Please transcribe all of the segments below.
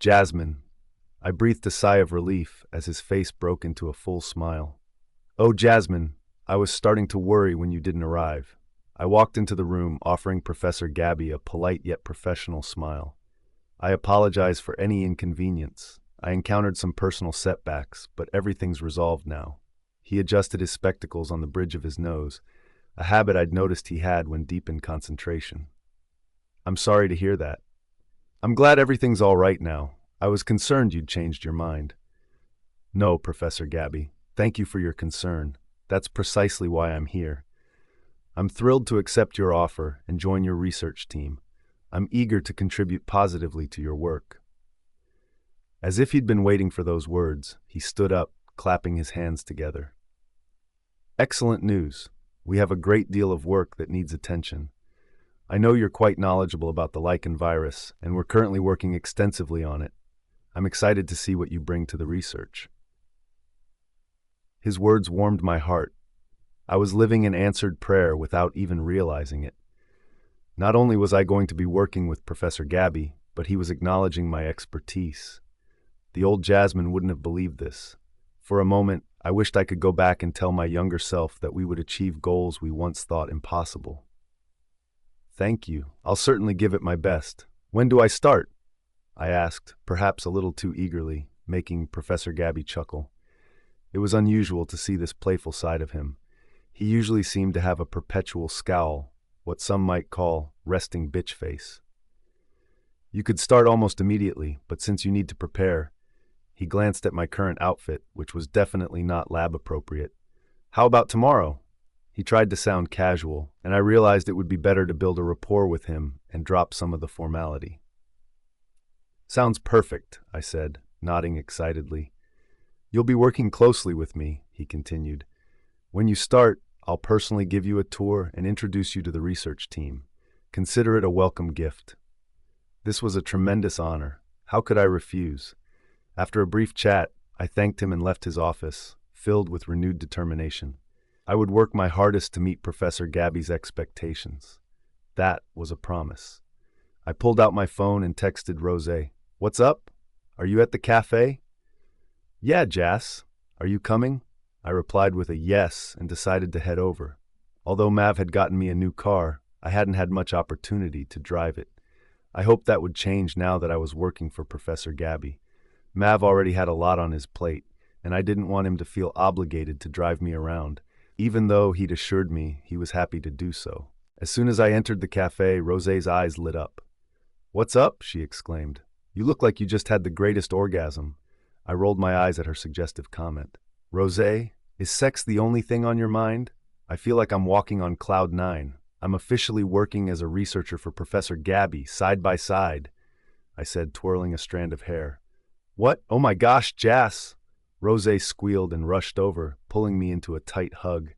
Jasmine. I breathed a sigh of relief as his face broke into a full smile. Oh, Jasmine, I was starting to worry when you didn't arrive. I walked into the room, offering Professor Gabby a polite yet professional smile. I apologize for any inconvenience. I encountered some personal setbacks, but everything's resolved now. He adjusted his spectacles on the bridge of his nose, a habit I'd noticed he had when deep in concentration. I'm sorry to hear that. I'm glad everything's all right now. I was concerned you'd changed your mind. No, Professor Gabby. Thank you for your concern. That's precisely why I'm here. I'm thrilled to accept your offer and join your research team. I'm eager to contribute positively to your work. As if he'd been waiting for those words, he stood up, clapping his hands together. Excellent news. We have a great deal of work that needs attention. I know you're quite knowledgeable about the lichen virus, and we're currently working extensively on it. I'm excited to see what you bring to the research. His words warmed my heart. I was living an answered prayer without even realizing it. Not only was I going to be working with Professor Gabby, but he was acknowledging my expertise. The old Jasmine wouldn't have believed this. For a moment, I wished I could go back and tell my younger self that we would achieve goals we once thought impossible. Thank you. I'll certainly give it my best. When do I start? I asked, perhaps a little too eagerly, making Professor Gabby chuckle. It was unusual to see this playful side of him. He usually seemed to have a perpetual scowl, what some might call resting bitch face. You could start almost immediately, but since you need to prepare, he glanced at my current outfit, which was definitely not lab appropriate. How about tomorrow? He tried to sound casual, and I realized it would be better to build a rapport with him and drop some of the formality. Sounds perfect, I said, nodding excitedly. You'll be working closely with me, he continued. When you start, I'll personally give you a tour and introduce you to the research team. Consider it a welcome gift. This was a tremendous honor. How could I refuse? After a brief chat, I thanked him and left his office, filled with renewed determination. I would work my hardest to meet Professor Gabby's expectations. That was a promise. I pulled out my phone and texted Rosé. What's up? Are you at the cafe? Yeah, Jas. Are you coming? I replied with a yes and decided to head over. Although Mav had gotten me a new car, I hadn't had much opportunity to drive it. I hoped that would change now that I was working for Professor Gabby. Mav already had a lot on his plate, and I didn't want him to feel obligated to drive me around, even though he'd assured me he was happy to do so. As soon as I entered the cafe, Rosé's eyes lit up. What's up? She exclaimed. You look like you just had the greatest orgasm. I rolled my eyes at her suggestive comment. Rosé, is sex the only thing on your mind? I feel like I'm walking on cloud 9. I'm officially working as a researcher for Professor Gabby, side by side, I said, twirling a strand of hair. What? Oh my gosh, Jas! Rosé squealed and rushed over, pulling me into a tight hug.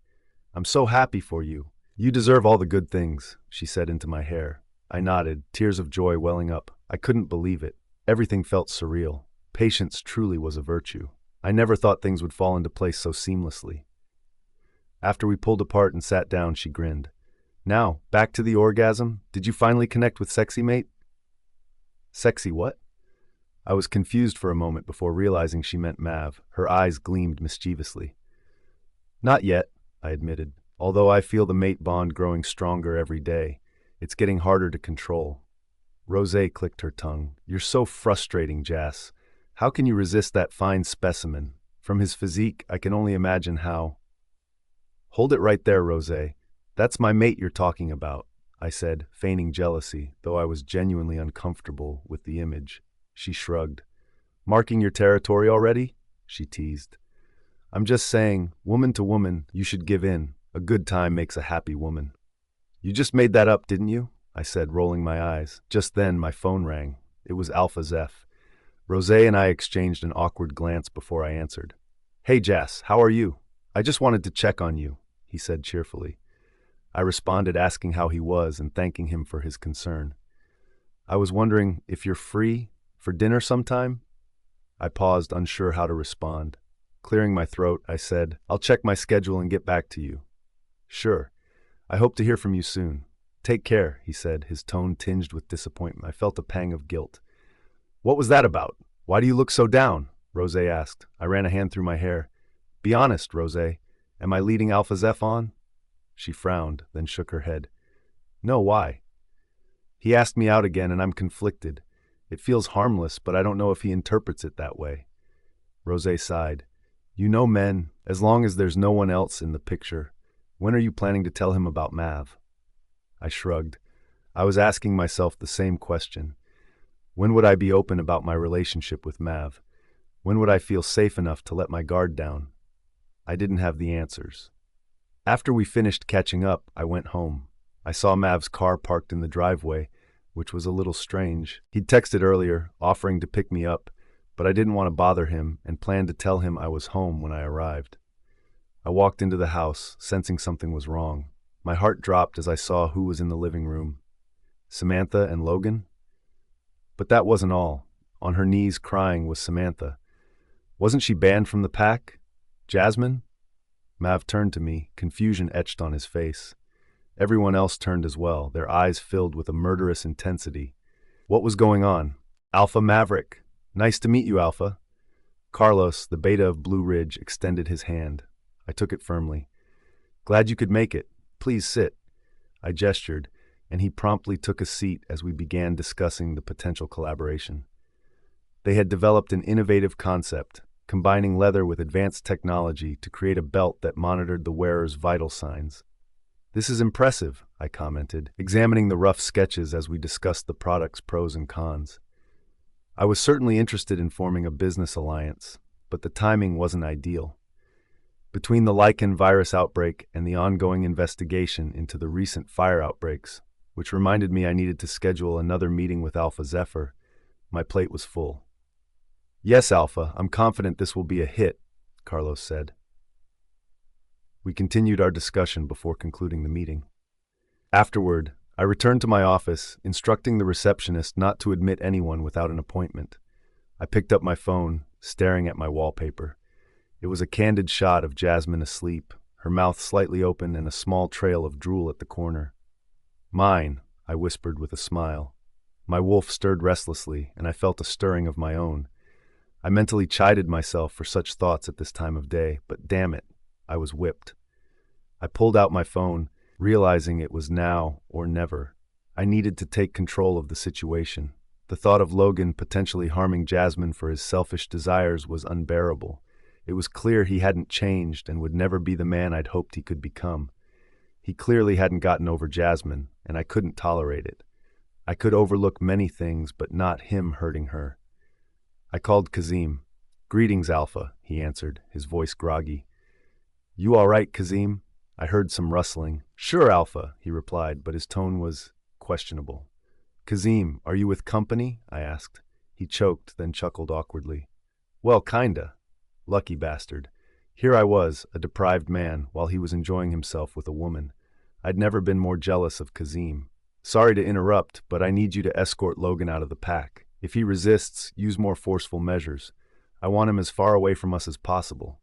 I'm so happy for you. You deserve all the good things, she said into my hair. I nodded, tears of joy welling up. I couldn't believe it. Everything felt surreal. Patience truly was a virtue. I never thought things would fall into place so seamlessly. After we pulled apart and sat down, she grinned. Now, back to the orgasm. Did you finally connect with Sexy Mate? Sexy what? I was confused for a moment before realizing she meant Mav. Her eyes gleamed mischievously. Not yet, I admitted. Although I feel the mate bond growing stronger every day, it's getting harder to control. Rosé clicked her tongue. You're so frustrating, Jas. How can you resist that fine specimen? From his physique, I can only imagine how. Hold it right there, Rosé. That's my mate you're talking about, I said, feigning jealousy, though I was genuinely uncomfortable with the image. She shrugged. Marking your territory already? She teased. I'm just saying, woman to woman, you should give in. A good time makes a happy woman. You just made that up, didn't you? I said, rolling my eyes. Just then, my phone rang. It was Alpha Zeph. Rosé and I exchanged an awkward glance before I answered. Hey, Jas, how are you? I just wanted to check on you, he said cheerfully. I responded asking how he was and thanking him for his concern. I was wondering if you're free for dinner sometime? I paused, unsure how to respond. Clearing my throat, I said, I'll check my schedule and get back to you. Sure. I hope to hear from you soon. Take care, he said, his tone tinged with disappointment. I felt a pang of guilt. What was that about? Why do you look so down? Rose asked. I ran a hand through my hair. Be honest, Rose. Am I leading Alpha Zeph on? She frowned, then shook her head. No, why? He asked me out again, and I'm conflicted. It feels harmless, but I don't know if he interprets it that way. Rose sighed. You know men, as long as there's no one else in the picture. When are you planning to tell him about Mav? I shrugged. I was asking myself the same question. When would I be open about my relationship with Mav? When would I feel safe enough to let my guard down? I didn't have the answers. After we finished catching up, I went home. I saw Mav's car parked in the driveway, which was a little strange. He'd texted earlier, offering to pick me up, but I didn't want to bother him and planned to tell him I was home when I arrived. I walked into the house, sensing something was wrong. My heart dropped as I saw who was in the living room. Samantha and Logan? But that wasn't all. On her knees crying was Samantha. Wasn't she banned from the pack? Jasmine? Mav turned to me, confusion etched on his face. Everyone else turned as well, their eyes filled with a murderous intensity. What was going on? Alpha Maverick. Nice to meet you, Alpha. Carlos, the beta of Blue Ridge, extended his hand. I took it firmly. Glad you could make it. Please sit. I gestured, and he promptly took a seat as we began discussing the potential collaboration. They had developed an innovative concept, combining leather with advanced technology to create a belt that monitored the wearer's vital signs. This is impressive, I commented, examining the rough sketches as we discussed the product's pros and cons. I was certainly interested in forming a business alliance, but the timing wasn't ideal. Between the lichen virus outbreak and the ongoing investigation into the recent fire outbreaks, which reminded me I needed to schedule another meeting with Alpha Zephyr, my plate was full. Yes, Alpha, I'm confident this will be a hit, Carlos said. We continued our discussion before concluding the meeting. Afterward, I returned to my office, instructing the receptionist not to admit anyone without an appointment. I picked up my phone, staring at my wallpaper. It was a candid shot of Jasmine asleep, her mouth slightly open and a small trail of drool at the corner. Mine, I whispered with a smile. My wolf stirred restlessly, and I felt a stirring of my own. I mentally chided myself for such thoughts at this time of day, but damn it, I was whipped. I pulled out my phone, realizing it was now or never. I needed to take control of the situation. The thought of Logan potentially harming Jasmine for his selfish desires was unbearable. It was clear he hadn't changed and would never be the man I'd hoped he could become. He clearly hadn't gotten over Jasmine, and I couldn't tolerate it. I could overlook many things, but not him hurting her. I called Kazim. Greetings, Alpha, he answered, his voice groggy. You all right, Kazim? I heard some rustling. Sure, Alpha, he replied, but his tone was questionable. Kazim, are you with company? I asked. He choked, then chuckled awkwardly. Well, kinda. Lucky bastard. Here I was, a deprived man, while he was enjoying himself with a woman. I'd never been more jealous of Kazim. Sorry to interrupt, but I need you to escort Logan out of the pack. If he resists, use more forceful measures. I want him as far away from us as possible.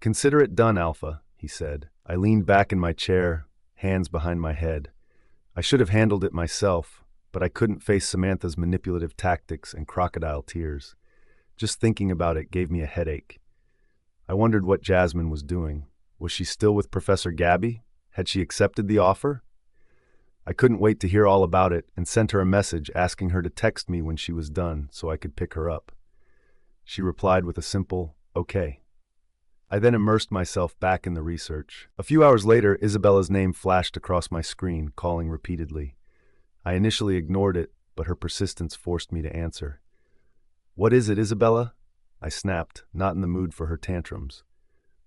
Consider it done, Alpha, he said. I leaned back in my chair, hands behind my head. I should have handled it myself, but I couldn't face Samantha's manipulative tactics and crocodile tears. Just thinking about it gave me a headache. I wondered what Jasmine was doing. Was she still with Professor Gabby? Had she accepted the offer? I couldn't wait to hear all about it and sent her a message asking her to text me when she was done so I could pick her up. She replied with a simple, okay. I then immersed myself back in the research. A few hours later, Isabella's name flashed across my screen, calling repeatedly. I initially ignored it, but her persistence forced me to answer. What is it, Isabella? I snapped, not in the mood for her tantrums.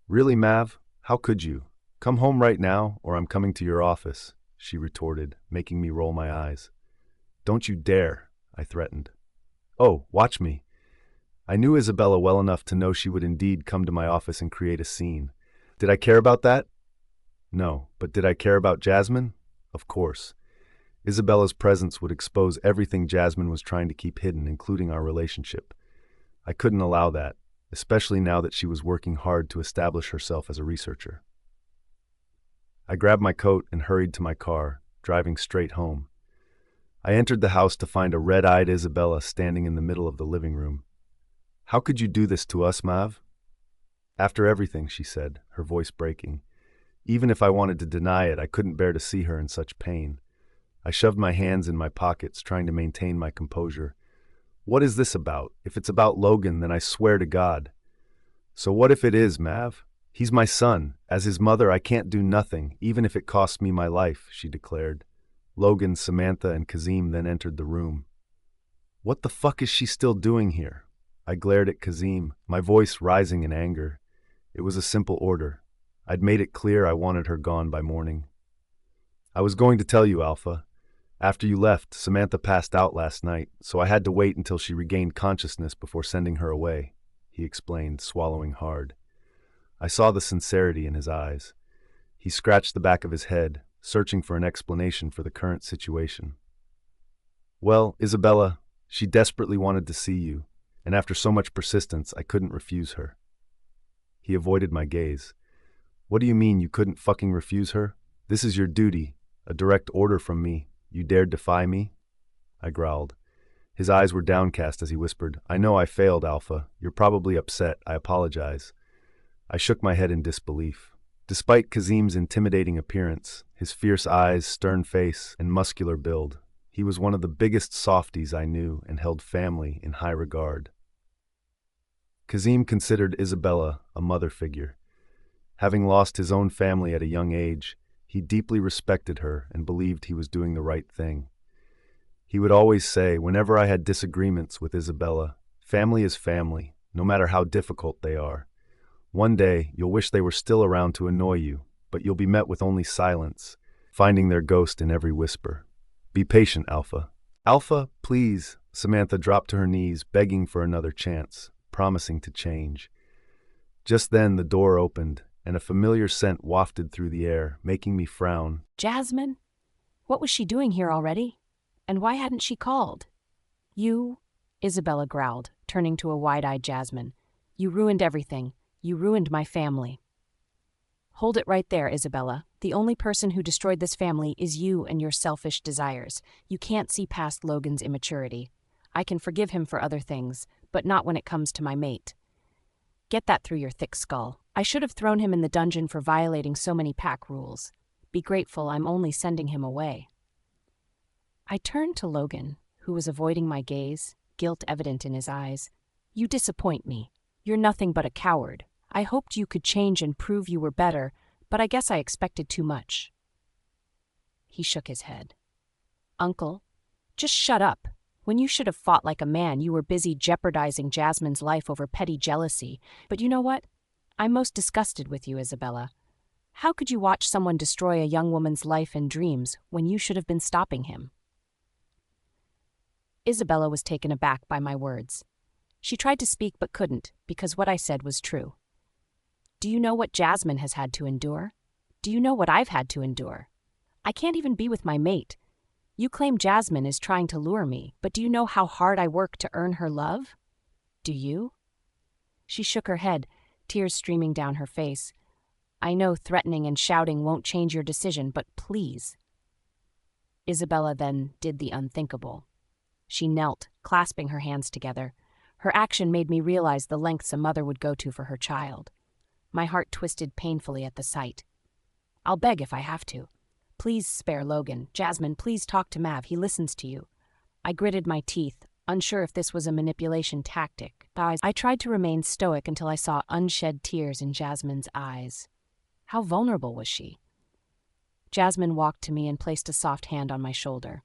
Really, Mav? How could you? Come home right now, or I'm coming to your office, she retorted, making me roll my eyes. Don't you dare, I threatened. Oh, watch me. I knew Isabella well enough to know she would indeed come to my office and create a scene. Did I care about that? No, but did I care about Jasmine? Of course. Isabella's presence would expose everything Jasmine was trying to keep hidden, including our relationship. I couldn't allow that, especially now that she was working hard to establish herself as a researcher. I grabbed my coat and hurried to my car, driving straight home. I entered the house to find a red-eyed Isabella standing in the middle of the living room. "How could you do this to us, Mav?" "After everything," she said, her voice breaking. Even if I wanted to deny it, I couldn't bear to see her in such pain. I shoved my hands in my pockets, trying to maintain my composure. "What is this about? If it's about Logan, then I swear to God." "So what if it is, Mav? He's my son. As his mother, I can't do nothing, even if it costs me my life," she declared. Logan, Samantha, and Kazim then entered the room. "What the fuck is she still doing here?" I glared at Kazim, my voice rising in anger. It was a simple order. I'd made it clear I wanted her gone by morning. "I was going to tell you, Alpha. After you left, Samantha passed out last night, so I had to wait until she regained consciousness before sending her away," he explained, swallowing hard. I saw the sincerity in his eyes. He scratched the back of his head, searching for an explanation for the current situation. "Well, Isabella, she desperately wanted to see you, and after so much persistence, I couldn't refuse her." He avoided my gaze. "What do you mean you couldn't fucking refuse her? This is your duty, a direct order from me. You dared defy me?" I growled. His eyes were downcast as he whispered, "I know I failed, Alpha. You're probably upset. I apologize." I shook my head in disbelief. Despite Kazim's intimidating appearance, his fierce eyes, stern face, and muscular build, he was one of the biggest softies I knew and held family in high regard. Kazim considered Isabella a mother figure. Having lost his own family at a young age, he deeply respected her and believed he was doing the right thing. He would always say, whenever I had disagreements with Isabella, "Family is family, no matter how difficult they are. One day, you'll wish they were still around to annoy you, but you'll be met with only silence, finding their ghost in every whisper. Be patient, Alpha." "Alpha, please." Samantha dropped to her knees, begging for another chance, promising to change. Just then, the door opened, and a familiar scent wafted through the air, making me frown. "Jasmine? What was she doing here already? And why hadn't she called?" "You," Isabella growled, turning to a wide-eyed Jasmine. "You ruined everything. You ruined my family." "Hold it right there, Isabella. The only person who destroyed this family is you and your selfish desires. You can't see past Logan's immaturity. I can forgive him for other things, but not when it comes to my mate. Get that through your thick skull. I should have thrown him in the dungeon for violating so many pack rules. Be grateful I'm only sending him away." I turned to Logan, who was avoiding my gaze, guilt evident in his eyes. "You disappoint me. You're nothing but a coward. I hoped you could change and prove you were better, but I guess I expected too much." He shook his head. "Uncle, just shut up. When you should have fought like a man, you were busy jeopardizing Jasmine's life over petty jealousy. But you know what? I'm most disgusted with you, Isabella. How could you watch someone destroy a young woman's life and dreams when you should have been stopping him?" Isabella was taken aback by my words. She tried to speak but couldn't, because what I said was true. "Do you know what Jasmine has had to endure? Do you know what I've had to endure? I can't even be with my mate. You claim Jasmine is trying to lure me, but do you know how hard I work to earn her love? Do you?" She shook her head, tears streaming down her face. "I know threatening and shouting won't change your decision, but please." Isabella then did the unthinkable. She knelt, clasping her hands together. Her action made me realize the lengths a mother would go to for her child. My heart twisted painfully at the sight. "I'll beg if I have to. Please spare Logan. Jasmine, please talk to Mav. He listens to you." I gritted my teeth, unsure if this was a manipulation tactic. I tried to remain stoic until I saw unshed tears in Jasmine's eyes. How vulnerable was she? Jasmine walked to me and placed a soft hand on my shoulder.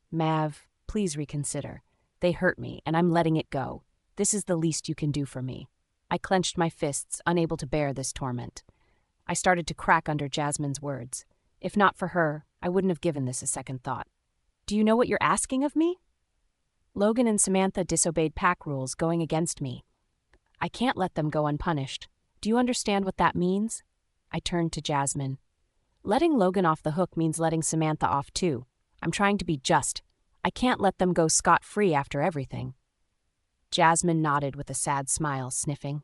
"Mav, please reconsider. They hurt me, and I'm letting it go. This is the least you can do for me." I clenched my fists, unable to bear this torment. I started to crack under Jasmine's words. If not for her, I wouldn't have given this a second thought. "Do you know what you're asking of me?" "Logan and Samantha disobeyed pack rules, going against me. I can't let them go unpunished. Do you understand what that means?" I turned to Jasmine. "Letting Logan off the hook means letting Samantha off too. I'm trying to be just. I can't let them go scot-free after everything." Jasmine nodded with a sad smile, sniffing.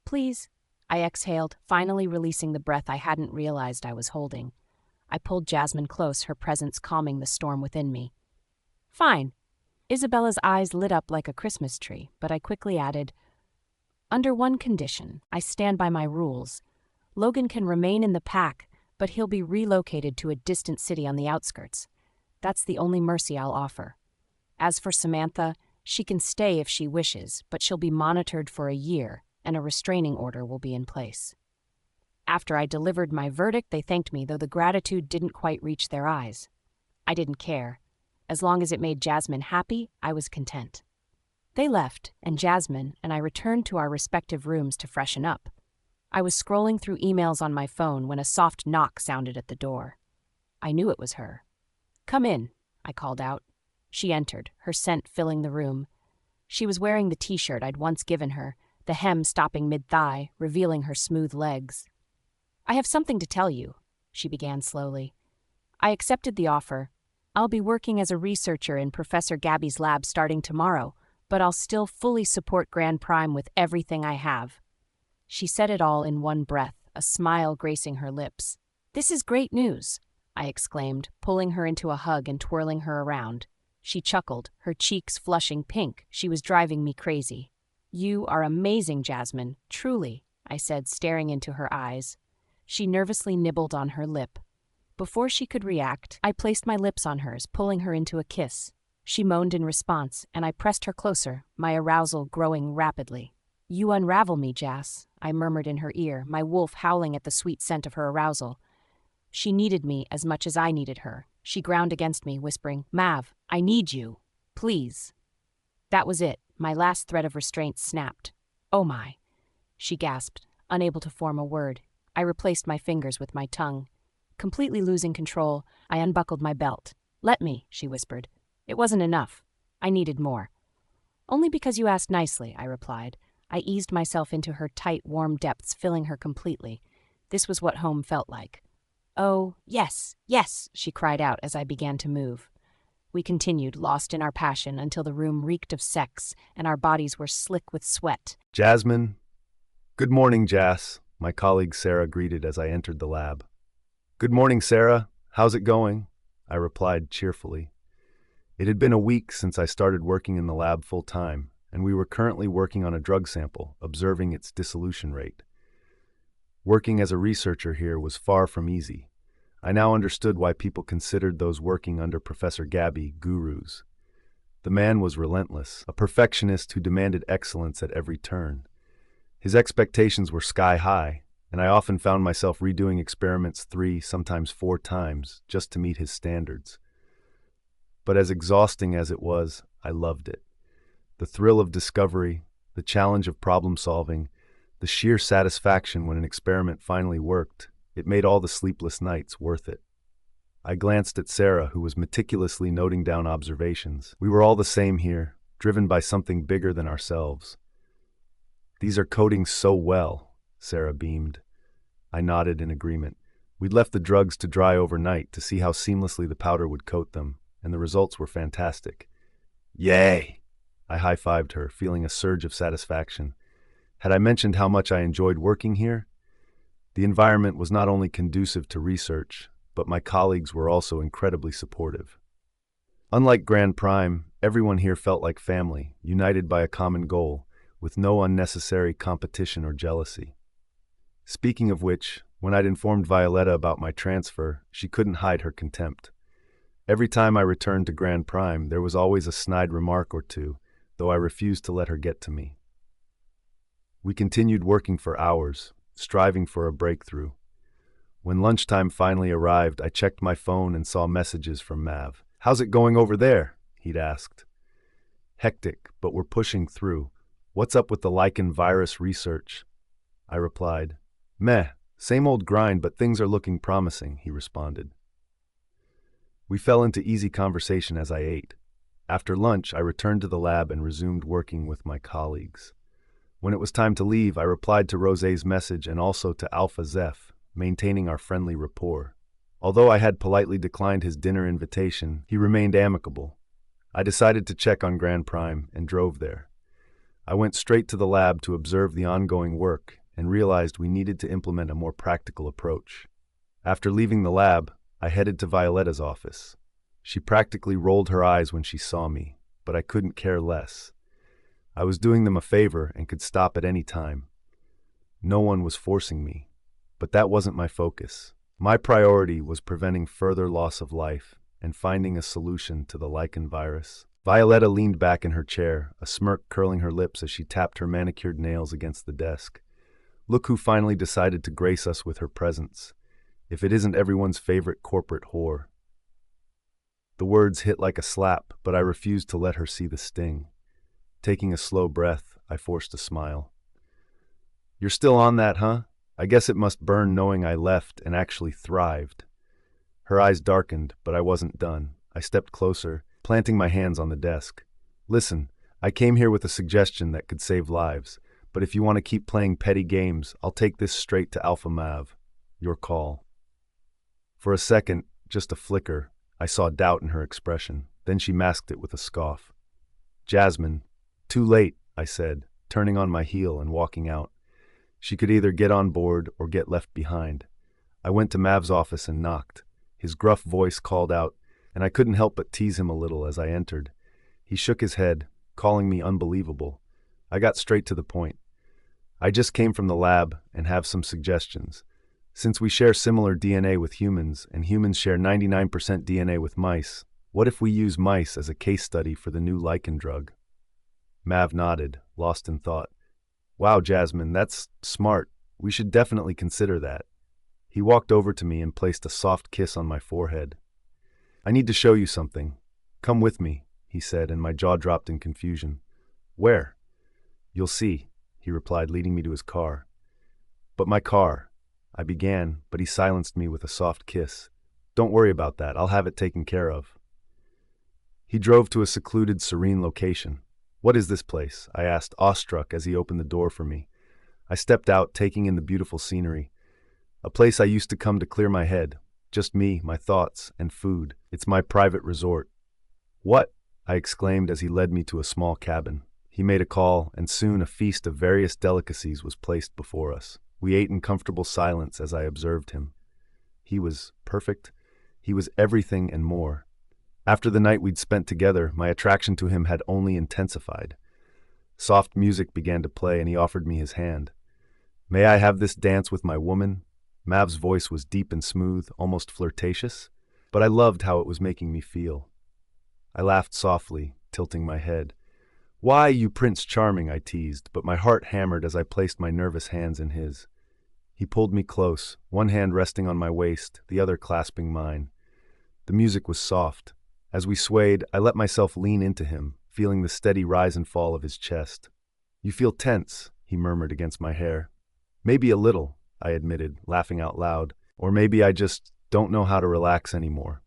"Please," I exhaled, finally releasing the breath I hadn't realized I was holding. I pulled Jasmine close, her presence calming the storm within me. Fine. Isabella's eyes lit up like a Christmas tree, but I quickly added, under one condition, I stand by my rules. Logan can remain in the pack, but he'll be relocated to a distant city on the outskirts. That's the only mercy I'll offer. As for Samantha, she can stay if she wishes, but she'll be monitored for a year, and a restraining order will be in place. After I delivered my verdict, they thanked me, though the gratitude didn't quite reach their eyes. I didn't care. As long as it made Jasmine happy, I was content. They left, and Jasmine and I returned to our respective rooms to freshen up. I was scrolling through emails on my phone when a soft knock sounded at the door. I knew it was her. "Come in," I called out. She entered, her scent filling the room. She was wearing the t-shirt I'd once given her, the hem stopping mid-thigh, revealing her smooth legs. "I have something to tell you," she began slowly. "I accepted the offer. I'll be working as a researcher in Professor Gabby's lab starting tomorrow, but I'll still fully support Grand Prime with everything I have." She said it all in one breath, a smile gracing her lips. "This is great news," I exclaimed, pulling her into a hug and twirling her around. She chuckled, her cheeks flushing pink. She was driving me crazy. "You are amazing, Jasmine, truly," I said, staring into her eyes. She nervously nibbled on her lip. Before she could react, I placed my lips on hers, pulling her into a kiss. She moaned in response, and I pressed her closer, my arousal growing rapidly. "You unravel me, Jas," I murmured in her ear, my wolf howling at the sweet scent of her arousal. She needed me as much as I needed her. She ground against me, whispering, "Mav, I need you. Please." That was it. My last thread of restraint snapped. "Oh my," she gasped, unable to form a word. I replaced my fingers with my tongue. Completely losing control, I unbuckled my belt. "Let me," she whispered. "It wasn't enough. I needed more." "Only because you asked nicely," I replied. I eased myself into her tight, warm depths, filling her completely. This was what home felt like. "Oh, yes, yes," she cried out as I began to move. We continued, lost in our passion, until the room reeked of sex and our bodies were slick with sweat. Jasmine. Good morning, Jas, my colleague Sarah greeted as I entered the lab. "Good morning, Sarah. How's it going?" I replied cheerfully. It had been a week since I started working in the lab full-time, and we were currently working on a drug sample, observing its dissolution rate. Working as a researcher here was far from easy. I now understood why people considered those working under Professor Gabby gurus. The man was relentless, a perfectionist who demanded excellence at every turn. His expectations were sky-high, and I often found myself redoing experiments 3, sometimes 4 times, just to meet his standards. But as exhausting as it was, I loved it. The thrill of discovery, the challenge of problem-solving, the sheer satisfaction when an experiment finally worked, it made all the sleepless nights worth it. I glanced at Sarah, who was meticulously noting down observations. We were all the same here, driven by something bigger than ourselves. "These are coding so well," Sarah beamed. I nodded in agreement. We'd left the drugs to dry overnight to see how seamlessly the powder would coat them, and the results were fantastic. "Yay!" I high-fived her, feeling a surge of satisfaction. Had I mentioned how much I enjoyed working here? The environment was not only conducive to research, but my colleagues were also incredibly supportive. Unlike Grand Prime, everyone here felt like family, united by a common goal, with no unnecessary competition or jealousy. Speaking of which, when I'd informed Violetta about my transfer, she couldn't hide her contempt. Every time I returned to Grand Prime, there was always a snide remark or two, though I refused to let her get to me. We continued working for hours, striving for a breakthrough. When lunchtime finally arrived, I checked my phone and saw messages from Mav. "How's it going over there?" he'd asked. "Hectic, but we're pushing through. What's up with the lichen virus research?" I replied. "Meh, same old grind, but things are looking promising," he responded. We fell into easy conversation as I ate. After lunch, I returned to the lab and resumed working with my colleagues. When it was time to leave, I replied to Rosé's message and also to Alpha Zeph, maintaining our friendly rapport. Although I had politely declined his dinner invitation, he remained amicable. I decided to check on Grand Prime and drove there. I went straight to the lab to observe the ongoing work and realized we needed to implement a more practical approach. After leaving the lab, I headed to Violetta's office. She practically rolled her eyes when she saw me, but I couldn't care less. I was doing them a favor and could stop at any time. No one was forcing me, but that wasn't my focus. My priority was preventing further loss of life and finding a solution to the lichen virus. Violetta leaned back in her chair, a smirk curling her lips as she tapped her manicured nails against the desk. Look who finally decided to grace us with her presence, if it isn't everyone's favorite corporate whore. The words hit like a slap, but I refused to let her see the sting. Taking a slow breath, I forced a smile. "You're still on that, huh? I guess it must burn knowing I left and actually thrived." Her eyes darkened, but I wasn't done. I stepped closer, planting my hands on the desk. "Listen, I came here with a suggestion that could save lives, but if you want to keep playing petty games, I'll take this straight to Alpha Mav. Your call." For a second, just a flicker, I saw doubt in her expression. Then she masked it with a scoff. "Jasmine, too late," I said, turning on my heel and walking out. She could either get on board or get left behind. I went to Mav's office and knocked. His gruff voice called out, and I couldn't help but tease him a little as I entered. He shook his head, calling me unbelievable. I got straight to the point. "I just came from the lab and have some suggestions. Since we share similar DNA with humans, and humans share 99% DNA with mice, what if we use mice as a case study for the new lichen drug?" Mav nodded, lost in thought. "Wow, Jasmine, that's smart. We should definitely consider that." He walked over to me and placed a soft kiss on my forehead. "I need to show you something. Come with me," he said, and my jaw dropped in confusion. "Where?" "You'll see," he replied, leading me to his car. "But my car," I began, but he silenced me with a soft kiss. "Don't worry about that. I'll have it taken care of." He drove to a secluded, serene location. "What is this place?" I asked, awestruck, as he opened the door for me. I stepped out, taking in the beautiful scenery. "A place I used to come to clear my head. Just me, my thoughts, and food. It's my private resort." "What?" I exclaimed as he led me to a small cabin. He made a call, and soon a feast of various delicacies was placed before us. We ate in comfortable silence as I observed him. He was perfect. He was everything and more. After the night we'd spent together, my attraction to him had only intensified. Soft music began to play, and he offered me his hand. "May I have this dance with my woman?" Mav's voice was deep and smooth, almost flirtatious, but I loved how it was making me feel. I laughed softly, tilting my head. "Why, you Prince Charming," I teased, but my heart hammered as I placed my nervous hands in his. He pulled me close, one hand resting on my waist, the other clasping mine. The music was soft. As we swayed, I let myself lean into him, feeling the steady rise and fall of his chest. "You feel tense," he murmured against my hair. "Maybe a little," I admitted, laughing out loud. "Or maybe I just don't know how to relax anymore."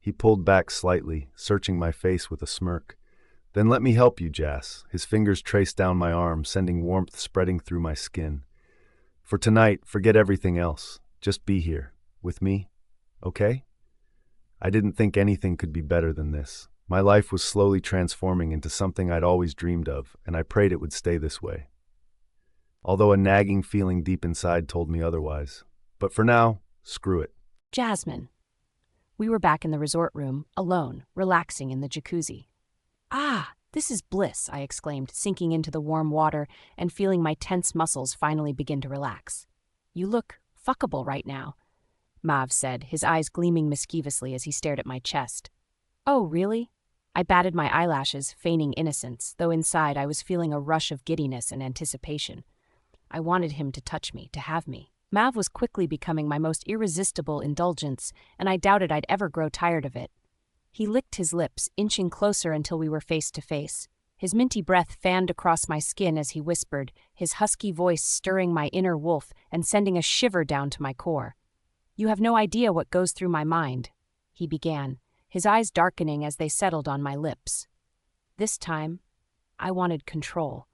He pulled back slightly, searching my face with a smirk. "Then let me help you, Jas." His fingers traced down my arm, sending warmth spreading through my skin. "For tonight, forget everything else. Just be here, with me, okay?" I didn't think anything could be better than this. My life was slowly transforming into something I'd always dreamed of, and I prayed it would stay this way. Although a nagging feeling deep inside told me otherwise. But for now, screw it. Jasmine. We were back in the resort room, alone, relaxing in the jacuzzi. "Ah, this is bliss," I exclaimed, sinking into the warm water and feeling my tense muscles finally begin to relax. "You look fuckable right now," Mav said, his eyes gleaming mischievously as he stared at my chest. "Oh, really?" I batted my eyelashes, feigning innocence, though inside I was feeling a rush of giddiness and anticipation. I wanted him to touch me, to have me. Mav was quickly becoming my most irresistible indulgence, and I doubted I'd ever grow tired of it. He licked his lips, inching closer until we were face to face. His minty breath fanned across my skin as he whispered, his husky voice stirring my inner wolf and sending a shiver down to my core. "You have no idea what goes through my mind," he began, his eyes darkening as they settled on my lips. This time, I wanted control.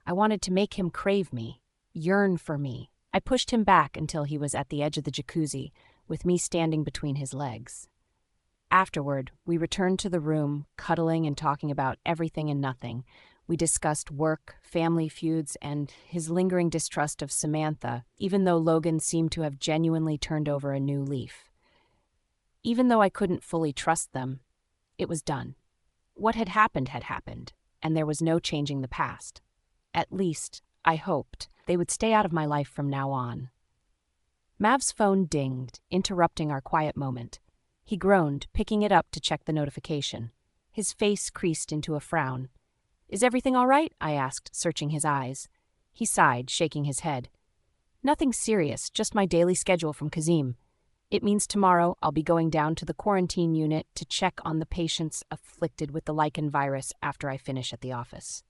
I wanted to make him crave me, yearn for me. I pushed him back until he was at the edge of the jacuzzi, with me standing between his legs. Afterward, we returned to the room, cuddling and talking about everything and nothing. We discussed work, family feuds, and his lingering distrust of Samantha, even though Logan seemed to have genuinely turned over a new leaf. Even though I couldn't fully trust them, it was done. What had happened, and there was no changing the past. At least, I hoped they would stay out of my life from now on. Mav's phone dinged, interrupting our quiet moment. He groaned, picking it up to check the notification. His face creased into a frown. "Is everything all right?" I asked, searching his eyes. He sighed, shaking his head. "Nothing serious, just my daily schedule from Kazim. It means tomorrow I'll be going down to the quarantine unit to check on the patients afflicted with the lichen virus after I finish at the office."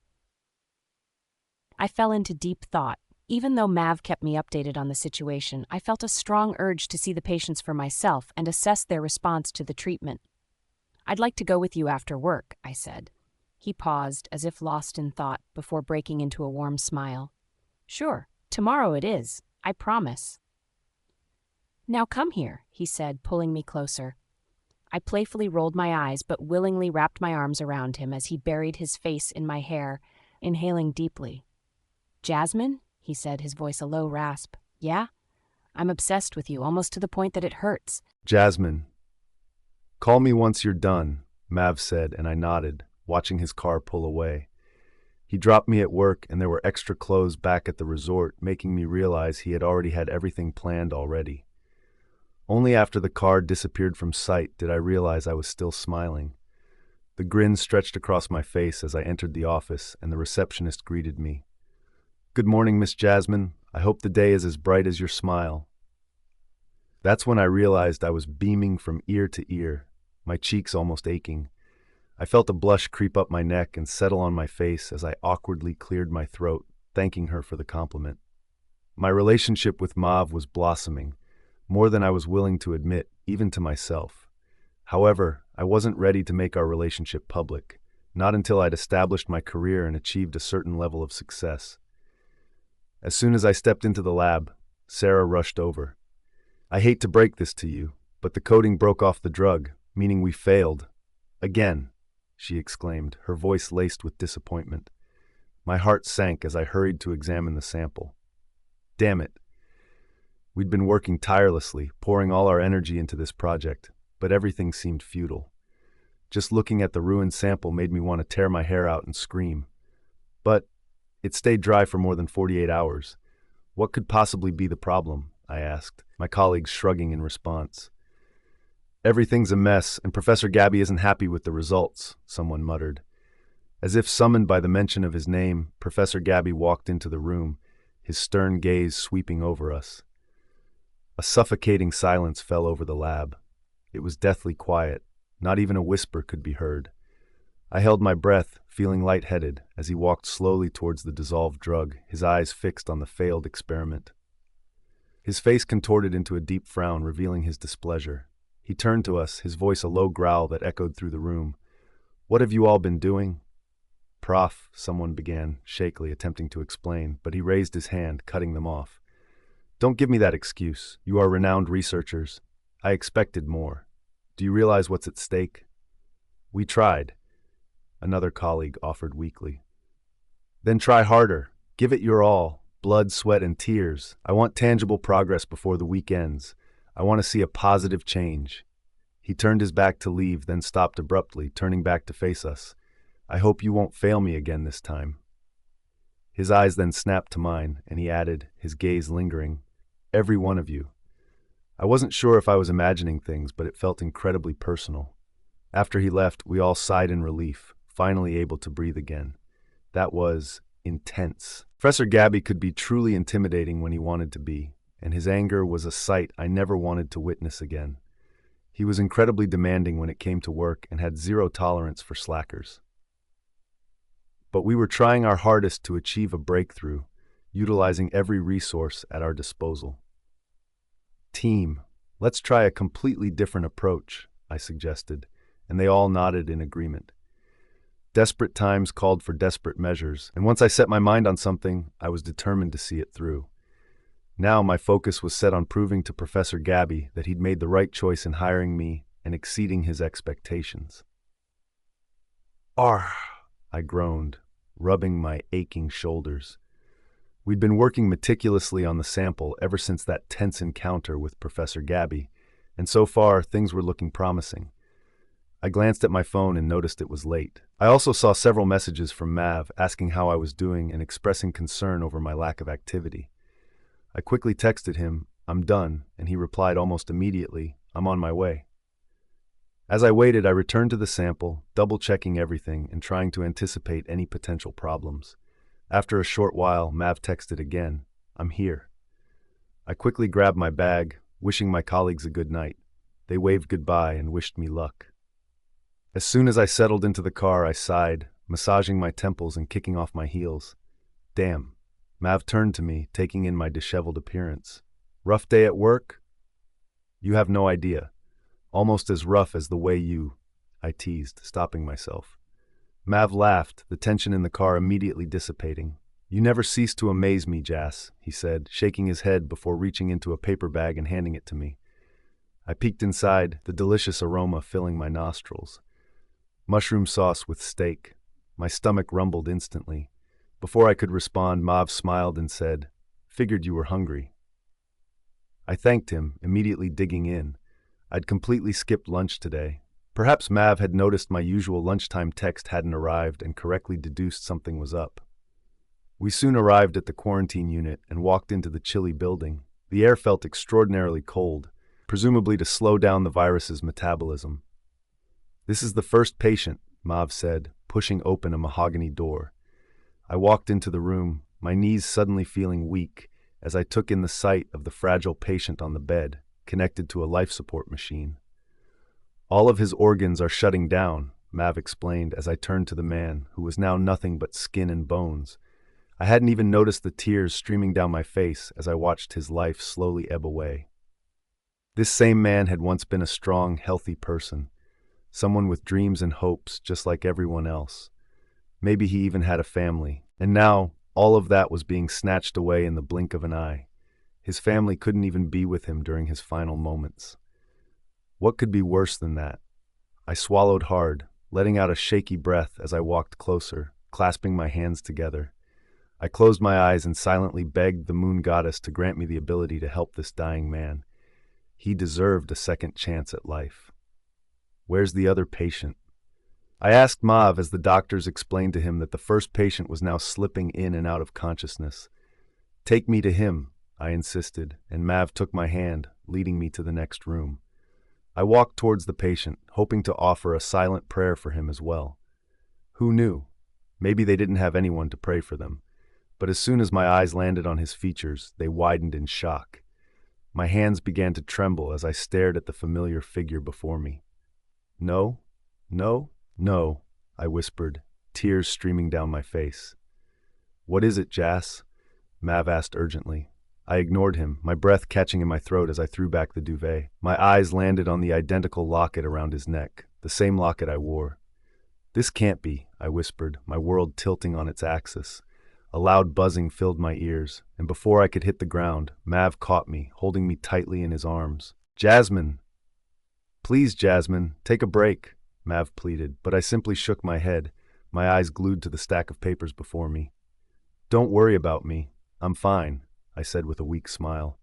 I fell into deep thought. Even though Mav kept me updated on the situation, I felt a strong urge to see the patients for myself and assess their response to the treatment. "I'd like to go with you after work," I said. He paused, as if lost in thought, before breaking into a warm smile. "Sure, tomorrow it is, I promise." "Now come here," he said, pulling me closer. I playfully rolled my eyes but willingly wrapped my arms around him as he buried his face in my hair, inhaling deeply. "Jasmine?" he said, his voice a low rasp. "Yeah? I'm obsessed with you, almost to the point that it hurts." Jasmine. Call me once you're done, Mav said, and I nodded, watching his car pull away. He dropped me at work, and there were extra clothes back at the resort, making me realize he had already had everything planned already. Only after the car disappeared from sight did I realize I was still smiling. The grin stretched across my face as I entered the office, and the receptionist greeted me. "Good morning, Miss Jasmine. I hope the day is as bright as your smile." That's when I realized I was beaming from ear to ear, my cheeks almost aching. I felt a blush creep up my neck and settle on my face as I awkwardly cleared my throat, thanking her for the compliment. My relationship with Mav was blossoming, more than I was willing to admit, even to myself. However, I wasn't ready to make our relationship public, not until I'd established my career and achieved a certain level of success. As soon as I stepped into the lab, Sarah rushed over. "I hate to break this to you, but the coating broke off the drug, meaning we failed. Again," she exclaimed, her voice laced with disappointment. My heart sank as I hurried to examine the sample. Damn it. We'd been working tirelessly, pouring all our energy into this project, but everything seemed futile. Just looking at the ruined sample made me want to tear my hair out and scream. But it stayed dry for more than 48 hours. "What could possibly be the problem?" I asked, my colleagues shrugging in response. "Everything's a mess, and Professor Gabby isn't happy with the results," someone muttered. As if summoned by the mention of his name, Professor Gabby walked into the room, his stern gaze sweeping over us. A suffocating silence fell over the lab. It was deathly quiet. Not even a whisper could be heard. I held my breath, feeling lightheaded, as he walked slowly towards the dissolved drug, his eyes fixed on the failed experiment. His face contorted into a deep frown, revealing his displeasure. He turned to us, his voice a low growl that echoed through the room. "What have you all been doing?" "Prof," someone began, shakily attempting to explain, but he raised his hand, cutting them off. "Don't give me that excuse. You are renowned researchers. I expected more. Do you realize what's at stake?" "We tried," another colleague offered weakly. "Then try harder. Give it your all. Blood, sweat, and tears. I want tangible progress before the week ends. I want to see a positive change." He turned his back to leave, then stopped abruptly, turning back to face us. "I hope you won't fail me again this time." His eyes then snapped to mine, and he added, his gaze lingering, "Every one of you." I wasn't sure if I was imagining things, but it felt incredibly personal. After he left, we all sighed in relief, finally able to breathe again. That was intense. Professor Gabby could be truly intimidating when he wanted to be, and his anger was a sight I never wanted to witness again. He was incredibly demanding when it came to work and had zero tolerance for slackers. But we were trying our hardest to achieve a breakthrough, utilizing every resource at our disposal. "Team, let's try a completely different approach," I suggested, and they all nodded in agreement. Desperate times called for desperate measures, and once I set my mind on something, I was determined to see it through. Now my focus was set on proving to Professor Gabby that he'd made the right choice in hiring me and exceeding his expectations. "Argh," I groaned, rubbing my aching shoulders. We'd been working meticulously on the sample ever since that tense encounter with Professor Gabby, and so far, things were looking promising. I glanced at my phone and noticed it was late. I also saw several messages from Mav asking how I was doing and expressing concern over my lack of activity. I quickly texted him, "I'm done," and he replied almost immediately, "I'm on my way." As I waited, I returned to the sample, double-checking everything and trying to anticipate any potential problems. After a short while, Mav texted again, "I'm here." I quickly grabbed my bag, wishing my colleagues a good night. They waved goodbye and wished me luck. As soon as I settled into the car, I sighed, massaging my temples and kicking off my heels. Damn. Mav turned to me, taking in my disheveled appearance. "Rough day at work?" "You have no idea. Almost as rough as the way you," I teased, stopping myself. Mav laughed, the tension in the car immediately dissipating. "You never cease to amaze me, Jas," he said, shaking his head before reaching into a paper bag and handing it to me. I peeked inside, the delicious aroma filling my nostrils. Mushroom sauce with steak. My stomach rumbled instantly. Before I could respond, Mav smiled and said, "Figured you were hungry." I thanked him, immediately digging in. I'd completely skipped lunch today. Perhaps Mav had noticed my usual lunchtime text hadn't arrived and correctly deduced something was up. We soon arrived at the quarantine unit and walked into the chilly building. The air felt extraordinarily cold, presumably to slow down the virus's metabolism. "This is the first patient," Mav said, pushing open a mahogany door. I walked into the room, my knees suddenly feeling weak as I took in the sight of the fragile patient on the bed, connected to a life support machine. "All of his organs are shutting down," Mav explained as I turned to the man, who was now nothing but skin and bones. I hadn't even noticed the tears streaming down my face as I watched his life slowly ebb away. This same man had once been a strong, healthy person, someone with dreams and hopes just like everyone else. Maybe he even had a family, and now all of that was being snatched away in the blink of an eye. His family couldn't even be with him during his final moments. What could be worse than that? I swallowed hard, letting out a shaky breath as I walked closer, clasping my hands together. I closed my eyes and silently begged the moon goddess to grant me the ability to help this dying man. He deserved a second chance at life. "Where's the other patient?" I asked Mav as the doctors explained to him that the first patient was now slipping in and out of consciousness. "Take me to him," I insisted, and Mav took my hand, leading me to the next room. I walked towards the patient, hoping to offer a silent prayer for him as well. Who knew? Maybe they didn't have anyone to pray for them. But as soon as my eyes landed on his features, they widened in shock. My hands began to tremble as I stared at the familiar figure before me. "No, no, no," I whispered, tears streaming down my face. "What is it, Jas?" Mav asked urgently. I ignored him, my breath catching in my throat as I threw back the duvet. My eyes landed on the identical locket around his neck, the same locket I wore. "This can't be," I whispered, my world tilting on its axis. A loud buzzing filled my ears, and before I could hit the ground, Mav caught me, holding me tightly in his arms. "Jasmine!" "Please, Jasmine, take a break," Mav pleaded, but I simply shook my head, my eyes glued to the stack of papers before me. "Don't worry about me. I'm fine," I said with a weak smile.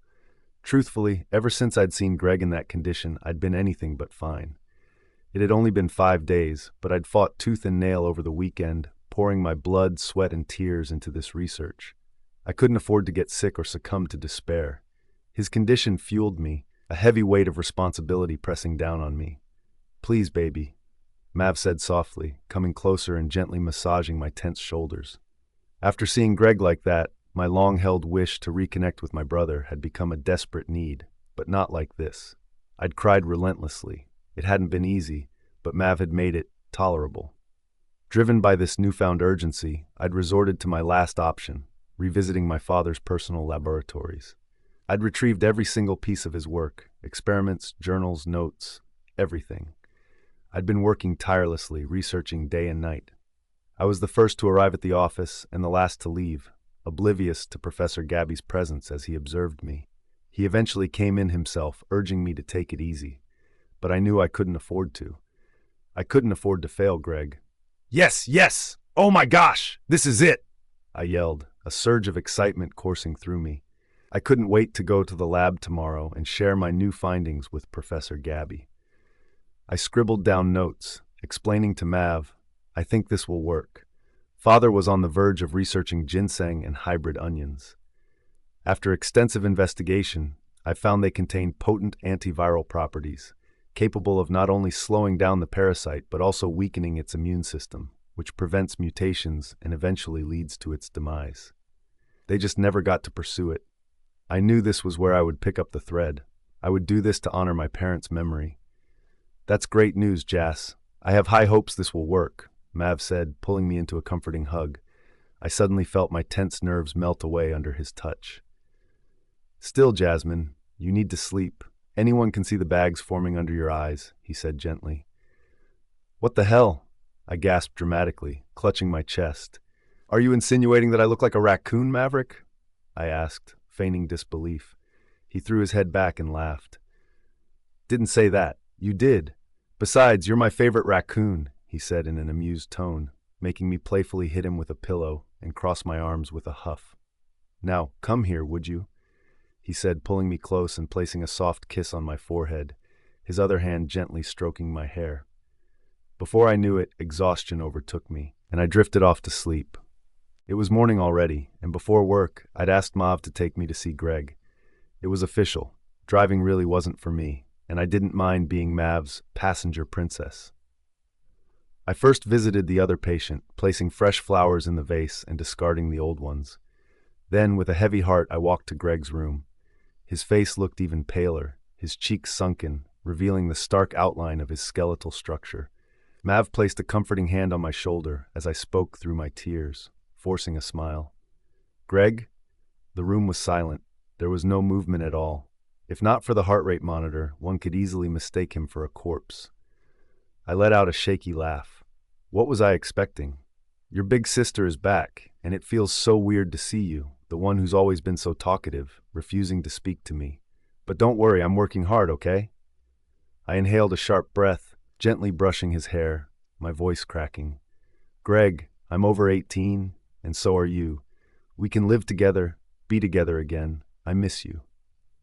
Truthfully, ever since I'd seen Greg in that condition, I'd been anything but fine. It had only been 5 days, but I'd fought tooth and nail over the weekend, pouring my blood, sweat, and tears into this research. I couldn't afford to get sick or succumb to despair. His condition fueled me, a heavy weight of responsibility pressing down on me. "Please, baby," Mav said softly, coming closer and gently massaging my tense shoulders. After seeing Greg like that, my long-held wish to reconnect with my brother had become a desperate need, but not like this. I'd cried relentlessly. It hadn't been easy, but Mav had made it tolerable. Driven by this newfound urgency, I'd resorted to my last option, revisiting my father's personal laboratories. I'd retrieved every single piece of his work, experiments, journals, notes, everything. I'd been working tirelessly, researching day and night. I was the first to arrive at the office and the last to leave, oblivious to Professor Gabby's presence as he observed me. He eventually came in himself, urging me to take it easy. But I knew I couldn't afford to. I couldn't afford to fail Greg. "Yes, yes! Oh my gosh! This is it!" I yelled, a surge of excitement coursing through me. I couldn't wait to go to the lab tomorrow and share my new findings with Professor Gabby. I scribbled down notes, explaining to Mav, I think this will work. Father was on the verge of researching ginseng and hybrid onions. After extensive investigation, I found they contain potent antiviral properties, capable of not only slowing down the parasite but also weakening its immune system, which prevents mutations and eventually leads to its demise. They just never got to pursue it. I knew this was where I would pick up the thread. I would do this to honor my parents' memory. That's great news, Jas. I have high hopes this will work, Mav said, pulling me into a comforting hug. I suddenly felt my tense nerves melt away under his touch. Still, Jasmine, you need to sleep. Anyone can see the bags forming under your eyes, he said gently. What the hell? I gasped dramatically, clutching my chest. Are you insinuating that I look like a raccoon, Maverick? I asked, feigning disbelief. He threw his head back and laughed. Didn't say that. You did. Besides, you're my favorite raccoon, he said in an amused tone, making me playfully hit him with a pillow and cross my arms with a huff. Now, come here, would you? He said, pulling me close and placing a soft kiss on my forehead, his other hand gently stroking my hair. Before I knew it, exhaustion overtook me, and I drifted off to sleep. It was morning already, and before work, I'd asked Mav to take me to see Greg. It was official. Driving really wasn't for me, and I didn't mind being Mav's passenger princess. I first visited the other patient, placing fresh flowers in the vase and discarding the old ones. Then, with a heavy heart, I walked to Greg's room. His face looked even paler, his cheeks sunken, revealing the stark outline of his skeletal structure. Mav placed a comforting hand on my shoulder as I spoke through my tears, forcing a smile. Greg? The room was silent. There was no movement at all. If not for the heart rate monitor, one could easily mistake him for a corpse. I let out a shaky laugh. What was I expecting? Your big sister is back, and it feels so weird to see you, the one who's always been so talkative, refusing to speak to me. But don't worry, I'm working hard, okay? I inhaled a sharp breath, gently brushing his hair, my voice cracking. Greg, I'm over 18, and so are you. We can live together, be together again. I miss you.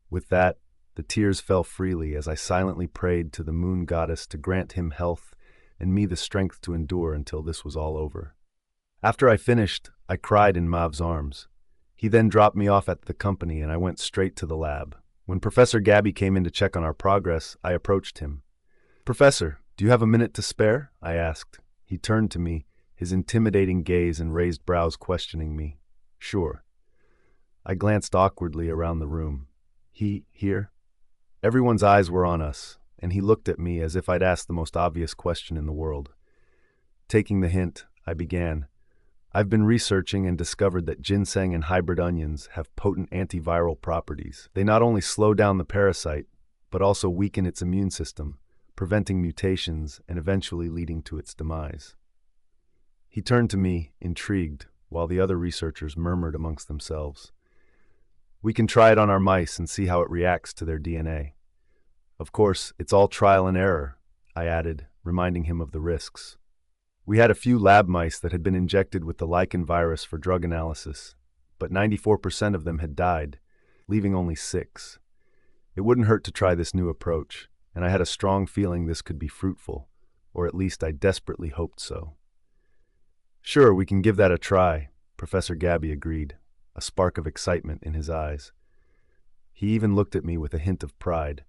With that, the tears fell freely as I silently prayed to the moon goddess to grant him health and me the strength to endure until this was all over. After I finished, I cried in Mav's arms. He then dropped me off at the company and I went straight to the lab. When Professor Gabby came in to check on our progress, I approached him. Professor, do you have a minute to spare? I asked. He turned to me, his intimidating gaze and raised brows questioning me. Sure. I glanced awkwardly around the room. He here? Everyone's eyes were on us, and he looked at me as if I'd asked the most obvious question in the world. Taking the hint, I began. I've been researching and discovered that ginseng and hybrid onions have potent antiviral properties. They not only slow down the parasite, but also weaken its immune system, preventing mutations and eventually leading to its demise. He turned to me, intrigued, while the other researchers murmured amongst themselves. We can try it on our mice and see how it reacts to their DNA. Of course, it's all trial and error, I added, reminding him of the risks. We had a few lab mice that had been injected with the lichen virus for drug analysis, but 94% of them had died, leaving only 6. It wouldn't hurt to try this new approach, and I had a strong feeling this could be fruitful, or at least I desperately hoped so. Sure, we can give that a try, Professor Gabby agreed, a spark of excitement in his eyes. He even looked at me with a hint of pride.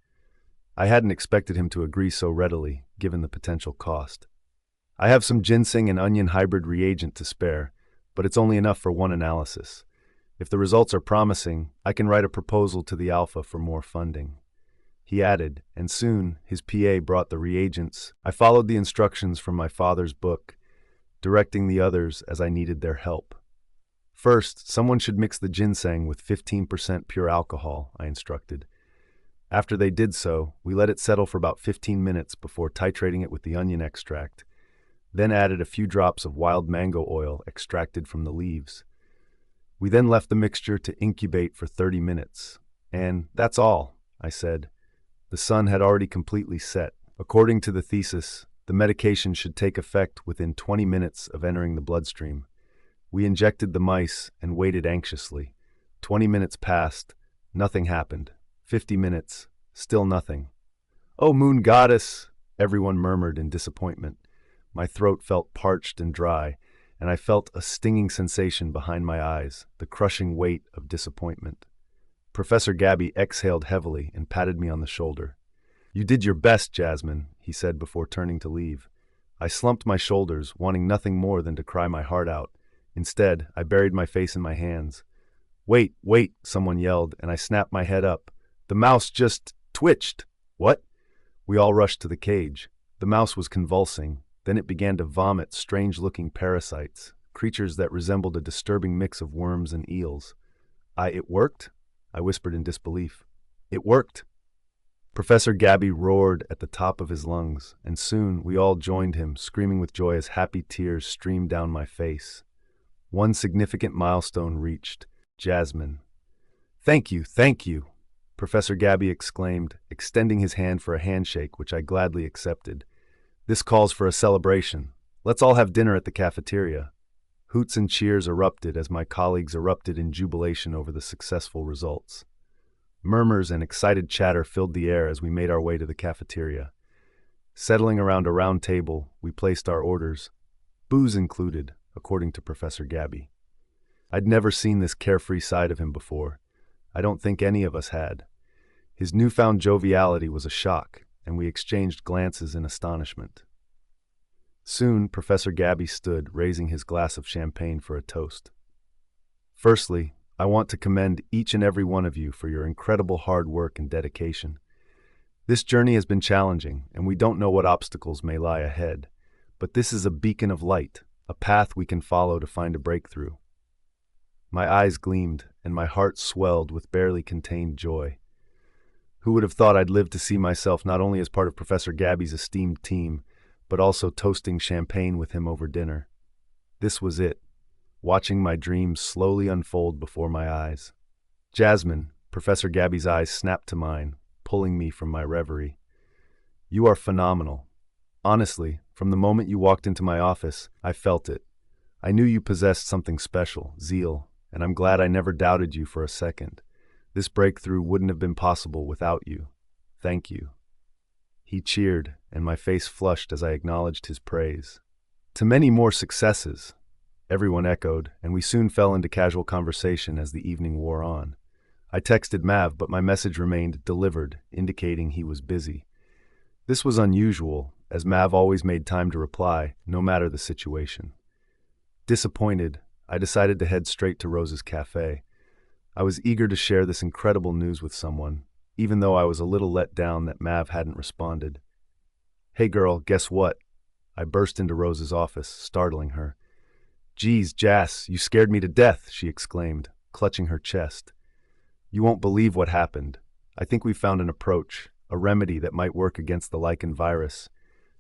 I hadn't expected him to agree so readily, given the potential cost. I have some ginseng and onion hybrid reagent to spare, but it's only enough for one analysis. If the results are promising, I can write a proposal to the Alpha for more funding. He added, and soon his PA brought the reagents. I followed the instructions from my father's book, directing the others as I needed their help. First, someone should mix the ginseng with 15% pure alcohol, I instructed. After they did so, we let it settle for about 15 minutes before titrating it with the onion extract, then added a few drops of wild mango oil extracted from the leaves. We then left the mixture to incubate for 30 minutes. And that's all, I said. The sun had already completely set. According to the thesis, the medication should take effect within 20 minutes of entering the bloodstream. We injected the mice and waited anxiously. 20 minutes passed, Nothing happened. 50 minutes. Still nothing. "Oh, moon goddess!" everyone murmured in disappointment. My throat felt parched and dry, and I felt a stinging sensation behind my eyes, the crushing weight of disappointment. Professor Gabby exhaled heavily and patted me on the shoulder. "You did your best, Jasmine," he said before turning to leave. I slumped my shoulders, wanting nothing more than to cry my heart out. Instead, I buried my face in my hands. "Wait, wait," someone yelled, and I snapped my head up. "The mouse just twitched." "What?" We all rushed to the cage. The mouse was convulsing. Then it began to vomit strange-looking parasites, creatures that resembled a disturbing mix of worms and eels. It worked?" I whispered in disbelief. "It worked." Professor Gabby roared at the top of his lungs, and soon we all joined him, screaming with joy as happy tears streamed down my face. One significant milestone reached. Jasmine. Thank you," Professor Gabby exclaimed, extending his hand for a handshake, which I gladly accepted. "This calls for a celebration. Let's all have dinner at the cafeteria." Hoots and cheers erupted as my colleagues erupted in jubilation over the successful results. Murmurs and excited chatter filled the air as we made our way to the cafeteria. Settling around a round table, we placed our orders, booze included, according to Professor Gabby. I'd never seen this carefree side of him before. I don't think any of us had. His newfound joviality was a shock, and we exchanged glances in astonishment. Soon, Professor Gabby stood, raising his glass of champagne for a toast. "Firstly, I want to commend each and every one of you for your incredible hard work and dedication. This journey has been challenging, and we don't know what obstacles may lie ahead, but this is a beacon of light, a path we can follow to find a breakthrough." My eyes gleamed, and my heart swelled with barely contained joy. Who would have thought I'd live to see myself not only as part of Professor Gabby's esteemed team, but also toasting champagne with him over dinner? This was it, watching my dreams slowly unfold before my eyes. "Jasmine," Professor Gabby's eyes snapped to mine, pulling me from my reverie. "You are phenomenal. Honestly, from the moment you walked into my office, I felt it. I knew you possessed something special, zeal, and I'm glad I never doubted you for a second. This breakthrough wouldn't have been possible without you. Thank you." He cheered, and my face flushed as I acknowledged his praise. "To many more successes," everyone echoed, and we soon fell into casual conversation as the evening wore on. I texted Mav, but my message remained delivered, indicating he was busy. This was unusual, as Mav always made time to reply, no matter the situation. Disappointed, I decided to head straight to Rose's cafe. I was eager to share this incredible news with someone, even though I was a little let down that Mav hadn't responded. "Hey girl, guess what?" I burst into Rose's office, startling her. "Geez, Jas, you scared me to death," she exclaimed, clutching her chest. "You won't believe what happened. I think we found an approach, a remedy that might work against the lichen virus.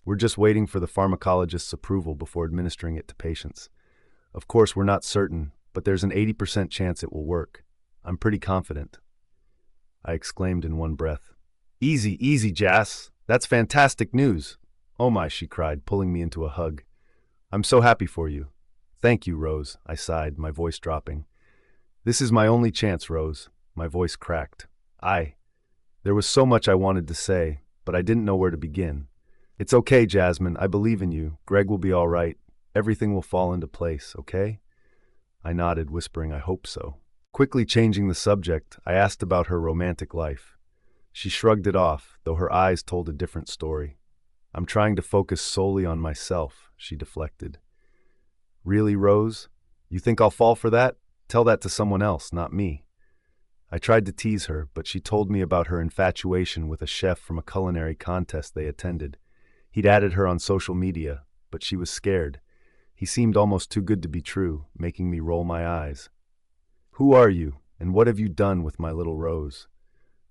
We're just waiting for the pharmacologist's approval before administering it to patients. Of course, we're not certain, but there's an 80% chance it will work. I'm pretty confident." I exclaimed in one breath. Easy, Jas. That's fantastic news." "Oh my," she cried, pulling me into a hug. "I'm so happy for you." "Thank you, Rose," I sighed, my voice dropping. "This is my only chance, Rose." My voice cracked. There was so much I wanted to say, but I didn't know where to begin. "It's okay, Jasmine. I believe in you. Greg will be all right. Everything will fall into place, okay?" I nodded, whispering, "I hope so." Quickly changing the subject, I asked about her romantic life. She shrugged it off, though her eyes told a different story. "I'm trying to focus solely on myself," she deflected. "Really, Rose? You think I'll fall for that? Tell that to someone else, not me." I tried to tease her, but she told me about her infatuation with a chef from a culinary contest they attended. He'd added her on social media, but she was scared. He seemed almost too good to be true, making me roll my eyes. "Who are you, and what have you done with my little Rose?"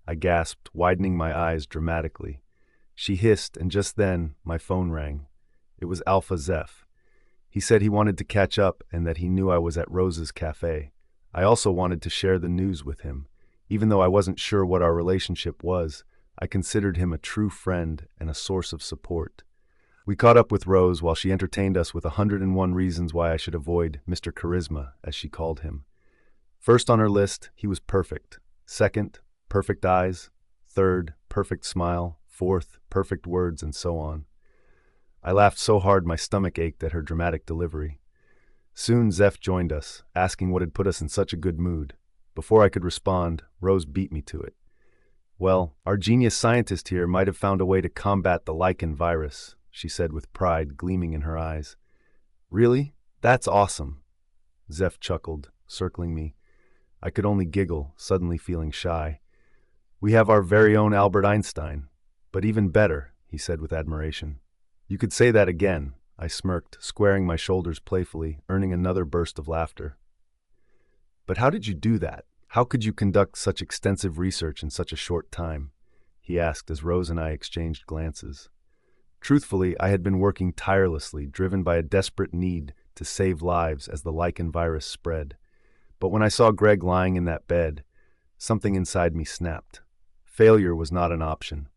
I gasped, widening my eyes dramatically. She hissed, and just then, my phone rang. It was Alpha Zeph. He said he wanted to catch up and that he knew I was at Rose's cafe. I also wanted to share the news with him. Even though I wasn't sure what our relationship was, I considered him a true friend and a source of support. We caught up with Rose while she entertained us with 101 reasons why I should avoid Mr. Charisma, as she called him. First on her list, he was perfect. Second, perfect eyes. Third, perfect smile. Fourth, perfect words, and so on. I laughed so hard my stomach ached at her dramatic delivery. Soon Zeph joined us, asking what had put us in such a good mood. Before I could respond, Rose beat me to it. Well, our genius scientist here might have found a way to combat the lichen virus, she said with pride gleaming in her eyes. Really? That's awesome. Zeph chuckled, circling me. I could only giggle, suddenly feeling shy. We have our very own Albert Einstein. But even better, he said with admiration. You could say that again, I smirked, squaring my shoulders playfully, earning another burst of laughter. But how did you do that? How could you conduct such extensive research in such a short time? He asked as Rose and I exchanged glances. Truthfully, I had been working tirelessly, driven by a desperate need to save lives as the lichen virus spread. But when I saw Greg lying in that bed, something inside me snapped. Failure was not an option.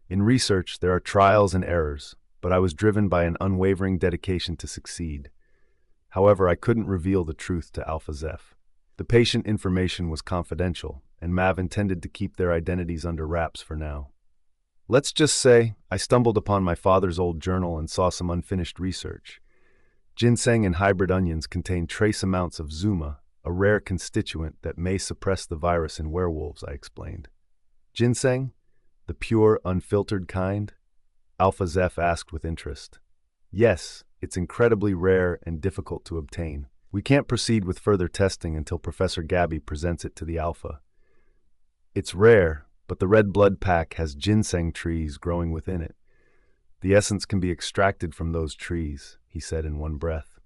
In research, there are trials and errors, but I was driven by an unwavering dedication to succeed. However, I couldn't reveal the truth to Alpha Zeph. The patient information was confidential, and Mav intended to keep their identities under wraps for now. Let's just say I stumbled upon my father's old journal and saw some unfinished research. Ginseng and hybrid onions contain trace amounts of Zuma, a rare constituent that may suppress the virus in werewolves, I explained. Ginseng? The pure, unfiltered kind? Alpha Zeph asked with interest. Yes, it's incredibly rare and difficult to obtain. We can't proceed with further testing until Professor Gabby presents it to the Alpha. It's rare, but the red blood pack has ginseng trees growing within it. The essence can be extracted from those trees, he said in one breath.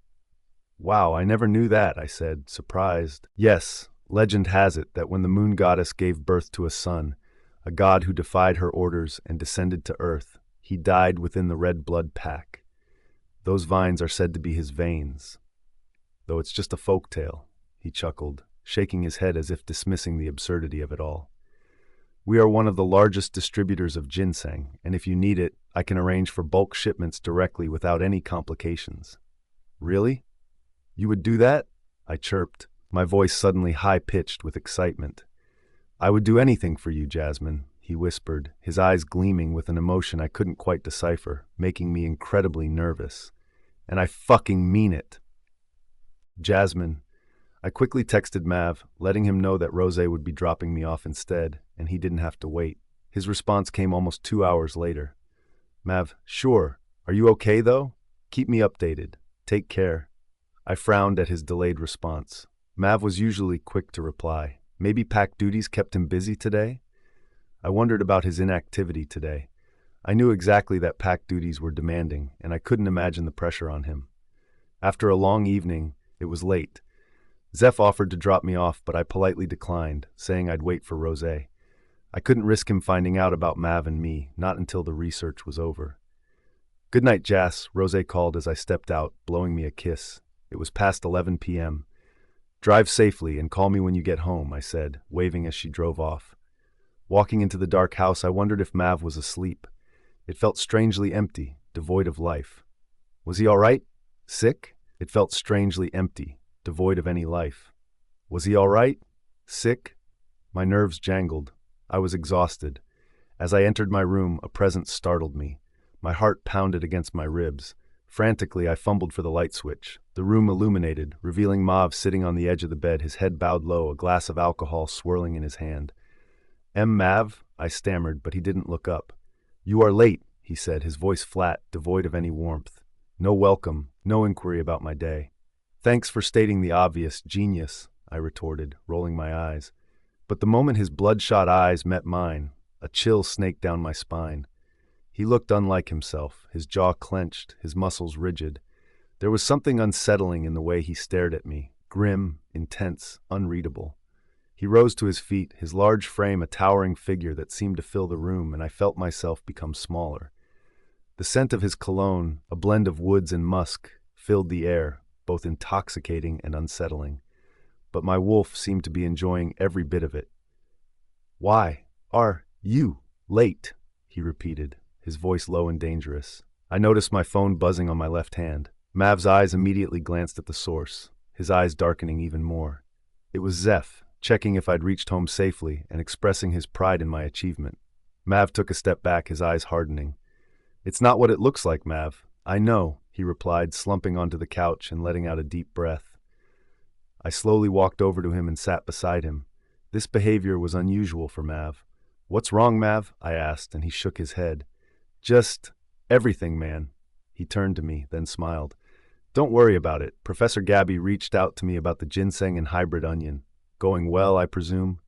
Wow, I never knew that, I said, surprised. Yes, legend has it that when the moon goddess gave birth to a son, a god who defied her orders and descended to earth, he died within the red blood pack. Those vines are said to be his veins. Though it's just a folk tale, he chuckled, shaking his head as if dismissing the absurdity of it all. We are one of the largest distributors of ginseng, and if you need it, I can arrange for bulk shipments directly without any complications. Really? You would do that? I chirped, my voice suddenly high-pitched with excitement. I would do anything for you, Jasmine, he whispered, his eyes gleaming with an emotion I couldn't quite decipher, making me incredibly nervous. And I fucking mean it. Jasmine. I quickly texted Mav, letting him know that Rose would be dropping me off instead, and he didn't have to wait. His response came almost 2 hours later. Mav, sure. Are you okay, though? Keep me updated. Take care. I frowned at his delayed response. Mav was usually quick to reply. Maybe pack duties kept him busy today? I wondered about his inactivity today. I knew exactly that pack duties were demanding, and I couldn't imagine the pressure on him. After a long evening, it was late. Zeph offered to drop me off, but I politely declined, saying I'd wait for Rose. I couldn't risk him finding out about Mav and me, not until the research was over. Good night, Jas, Rose called as I stepped out, blowing me a kiss. It was past 11 p.m. Drive safely and call me when you get home, I said, waving as she drove off. Walking into the dark house, I wondered if Mav was asleep. It felt strangely empty, devoid of life. Was he all right? Sick? It felt strangely empty, devoid of any life. Was he all right? Sick? My nerves jangled. I was exhausted. As I entered my room, a presence startled me. My heart pounded against my ribs. Frantically, I fumbled for the light switch. The room illuminated, revealing Mav sitting on the edge of the bed, his head bowed low, a glass of alcohol swirling in his hand. Mav? I stammered, but he didn't look up. You are late, he said, his voice flat, devoid of any warmth. No welcome, no inquiry about my day. Thanks for stating the obvious, genius, I retorted, rolling my eyes. But the moment his bloodshot eyes met mine, a chill snaked down my spine. He looked unlike himself, his jaw clenched, his muscles rigid. There was something unsettling in the way he stared at me, grim, intense, unreadable. He rose to his feet, his large frame a towering figure that seemed to fill the room, and I felt myself become smaller. The scent of his cologne, a blend of woods and musk, filled the air, both intoxicating and unsettling. But my wolf seemed to be enjoying every bit of it. Why are you late? He repeated, his voice low and dangerous. I noticed my phone buzzing on my left hand. Mav's eyes immediately glanced at the source, his eyes darkening even more. It was Zeph, checking if I'd reached home safely and expressing his pride in my achievement. Mav took a step back, his eyes hardening. "It's not what it looks like, Mav. I know," he replied, slumping onto the couch and letting out a deep breath. I slowly walked over to him and sat beside him. This behavior was unusual for Mav. "What's wrong, Mav?" I asked, and he shook his head. "Just everything, man." He turned to me, then smiled. "Don't worry about it. Professor Gabby reached out to me about the ginseng and hybrid onion. Going well, I presume?"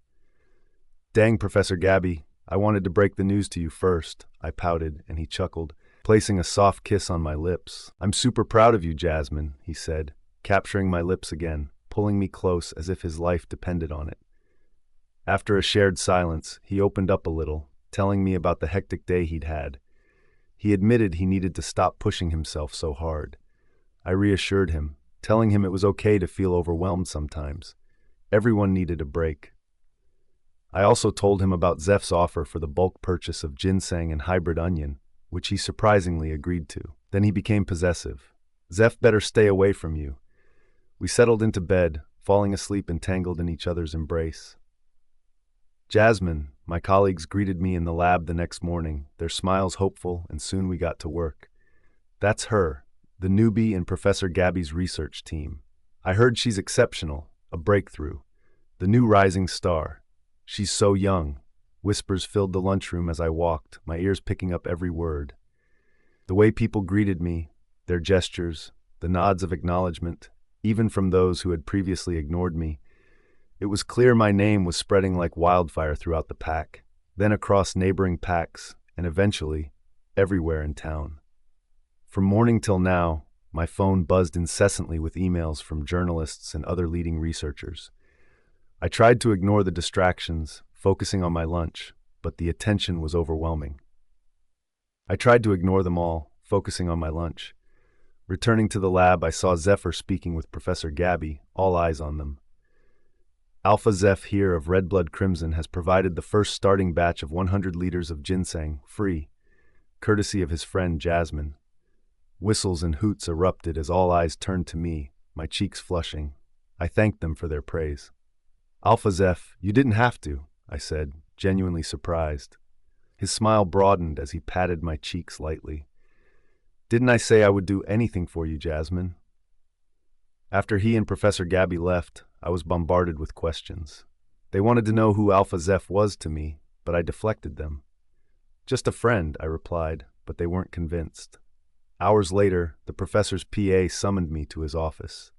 "Dang, Professor Gabby. I wanted to break the news to you first," I pouted, and he chuckled, placing a soft kiss on my lips. "I'm super proud of you, Jasmine," he said, capturing my lips again, pulling me close as if his life depended on it. After a shared silence, he opened up a little, telling me about the hectic day he'd had. He admitted he needed to stop pushing himself so hard. I reassured him, telling him it was okay to feel overwhelmed sometimes. Everyone needed a break. I also told him about Zeph's offer for the bulk purchase of ginseng and hybrid onion, which he surprisingly agreed to. Then he became possessive. "Zeph better stay away from you." We settled into bed, falling asleep entangled in each other's embrace. "Jasmine," my colleagues greeted me in the lab the next morning, their smiles hopeful, and soon we got to work. "That's her, the newbie in Professor Gabby's research team. I heard she's exceptional, a breakthrough, the new rising star. She's so young." Whispers filled the lunchroom as I walked, my ears picking up every word. The way people greeted me, their gestures, the nods of acknowledgement, even from those who had previously ignored me, it was clear my name was spreading like wildfire throughout the pack, then across neighboring packs, and eventually, everywhere in town. From morning till now, my phone buzzed incessantly with emails from journalists and other leading researchers. I tried to ignore the distractions, focusing on my lunch, but the attention was overwhelming. Returning to the lab, I saw Zephyr speaking with Professor Gabby, all eyes on them. "Alpha Zeph here of Red Blood Crimson has provided the first starting batch of 100 liters of ginseng, free, courtesy of his friend Jasmine." Whistles and hoots erupted as all eyes turned to me, my cheeks flushing. I thanked them for their praise. "Alpha Zeph, you didn't have to," I said, genuinely surprised. His smile broadened as he patted my cheeks lightly. "Didn't I say I would do anything for you, Jasmine?" After he and Professor Gabby left, I was bombarded with questions. They wanted to know who Alpha Zeph was to me, but I deflected them. "Just a friend," I replied, but they weren't convinced. Hours later, the professor's PA summoned me to his office.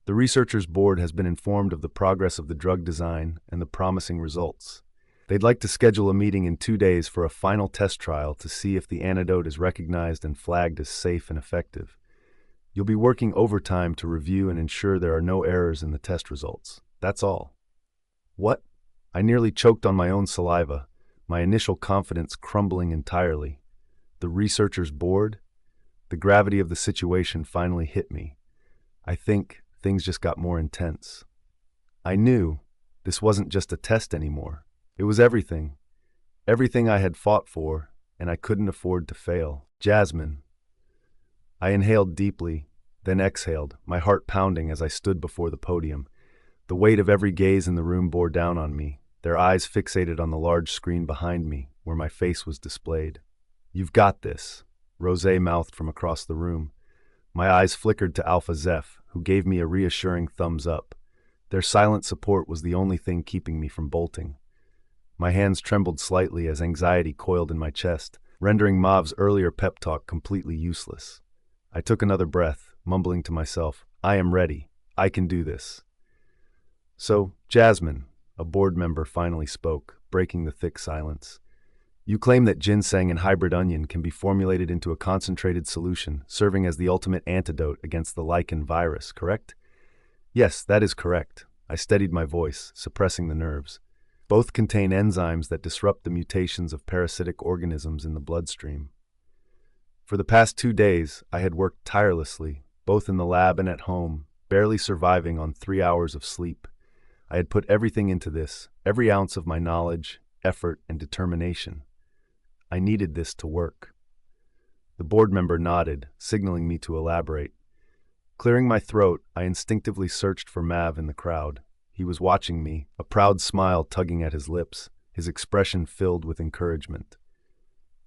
"The researchers' board has been informed of the progress of the drug design and the promising results. They'd like to schedule a meeting in 2 days for a final test trial to see if the antidote is recognized and flagged as safe and effective. You'll be working overtime to review and ensure there are no errors in the test results. That's all." What? I nearly choked on my own saliva, my initial confidence crumbling entirely. The researchers' board? The gravity of the situation finally hit me. I think things just got more intense. I knew this wasn't just a test anymore. It was everything. Everything I had fought for, and I couldn't afford to fail. "Jasmine." I inhaled deeply, then exhaled, my heart pounding as I stood before the podium. The weight of every gaze in the room bore down on me, their eyes fixated on the large screen behind me, where my face was displayed. "You've got this," Rosé mouthed from across the room. My eyes flickered to Alpha Zeph, who gave me a reassuring thumbs up. Their silent support was the only thing keeping me from bolting. My hands trembled slightly as anxiety coiled in my chest, rendering Mav's earlier pep talk completely useless. I took another breath, mumbling to myself, "I am ready. I can do this." "So, Jasmine," a board member finally spoke, breaking the thick silence. "You claim that ginseng and hybrid onion can be formulated into a concentrated solution, serving as the ultimate antidote against the lichen virus, correct?" "Yes, that is correct." I steadied my voice, suppressing the nerves. "Both contain enzymes that disrupt the mutations of parasitic organisms in the bloodstream." For the past 2 days, I had worked tirelessly, both in the lab and at home, barely surviving on 3 hours of sleep. I had put everything into this, every ounce of my knowledge, effort, and determination. I needed this to work. The board member nodded, signaling me to elaborate. Clearing my throat, I instinctively searched for Mav in the crowd. He He was watching me, a proud smile tugging at his lips, his expression filled with encouragement.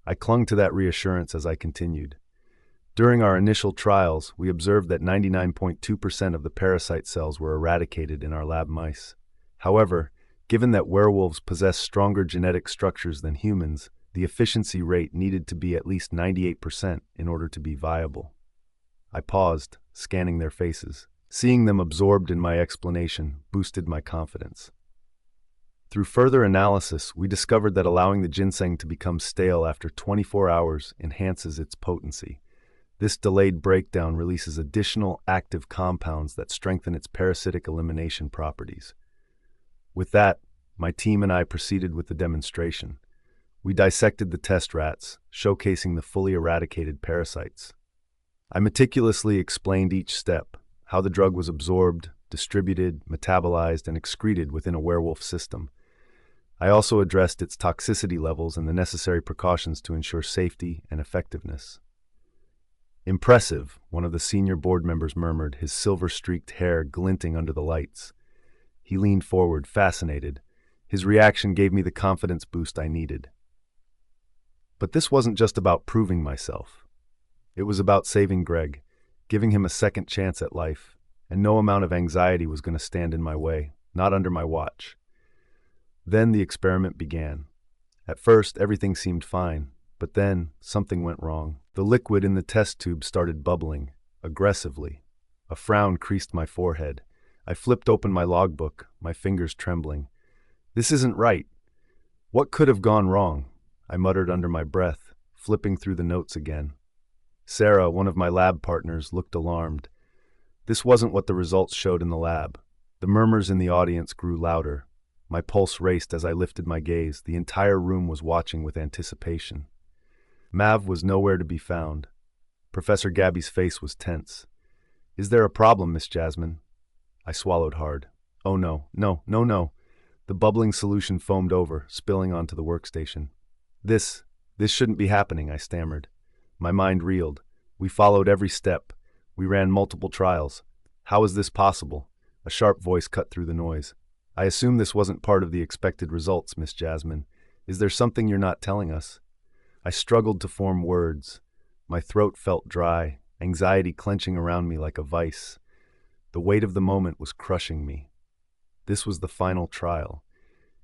I clung to that reassurance as I continued. During our initial trials, we observed that 99.2% of the parasite cells were eradicated in our lab mice. However, given that werewolves possess stronger genetic structures than humans, the efficiency rate needed to be at least 98% in order to be viable. I paused, scanning their faces. Seeing them absorbed in my explanation boosted my confidence. Through further analysis, we discovered that allowing the ginseng to become stale after 24 hours enhances its potency. This delayed breakdown releases additional active compounds that strengthen its parasitic elimination properties. With that, my team and I proceeded with the demonstration. We dissected the test rats, showcasing the fully eradicated parasites. I meticulously explained each step, how the drug was absorbed, distributed, metabolized, and excreted within a werewolf system. I also addressed its toxicity levels and the necessary precautions to ensure safety and effectiveness. "Impressive," one of the senior board members murmured, his silver-streaked hair glinting under the lights. He leaned forward, fascinated. His reaction gave me the confidence boost I needed. But this wasn't just about proving myself. It was about saving Greg, giving him a second chance at life, and no amount of anxiety was going to stand in my way, not under my watch. Then the experiment began. At first, everything seemed fine, but then something went wrong. The liquid in the test tube started bubbling, aggressively. A frown creased my forehead. I flipped open my logbook, my fingers trembling. "This isn't right. What could have gone wrong?" I muttered under my breath, flipping through the notes again. Sarah, one of my lab partners, looked alarmed. This wasn't what the results showed in the lab. The murmurs in the audience grew louder. My pulse raced as I lifted my gaze. The entire room was watching with anticipation. Mav was nowhere to be found. Professor Gabby's face was tense. "Is there a problem, Miss Jasmine?" I swallowed hard. "Oh no. The bubbling solution foamed over, spilling onto the workstation. This shouldn't be happening," I stammered. My mind reeled. "We followed every step. We ran multiple trials. How is this possible?" A sharp voice cut through the noise. "I assume this wasn't part of the expected results, Miss Jasmine. Is there something you're not telling us?" I struggled to form words. My throat felt dry, anxiety clenching around me like a vice. The weight of the moment was crushing me. This was the final trial.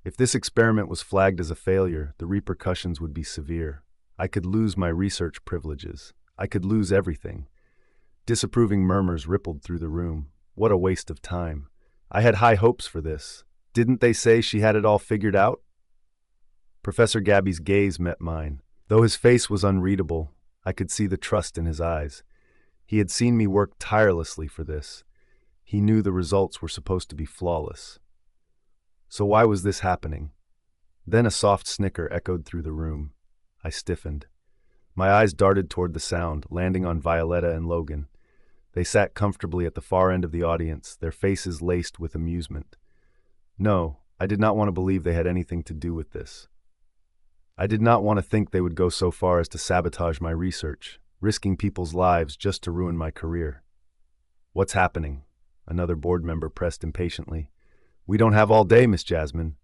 If this experiment was flagged as a failure, the repercussions would be severe. I could lose my research privileges. I could lose everything. Disapproving murmurs rippled through the room. What a waste of time. I had high hopes for this. Didn't they say she had it all figured out? Professor Gabby's gaze met mine. Though his face was unreadable, I could see the trust in his eyes. He had seen me work tirelessly for this. He knew the results were supposed to be flawless. So why was this happening? Then a soft snicker echoed through the room. I stiffened. My eyes darted toward the sound, landing on Violetta and Logan. They sat comfortably at the far end of the audience, their faces laced with amusement. No, I did not want to believe they had anything to do with this. I did not want to think they would go so far as to sabotage my research, risking people's lives just to ruin my career. "What's happening?" Another board member pressed impatiently. "We don't have all day, Miss Jasmine."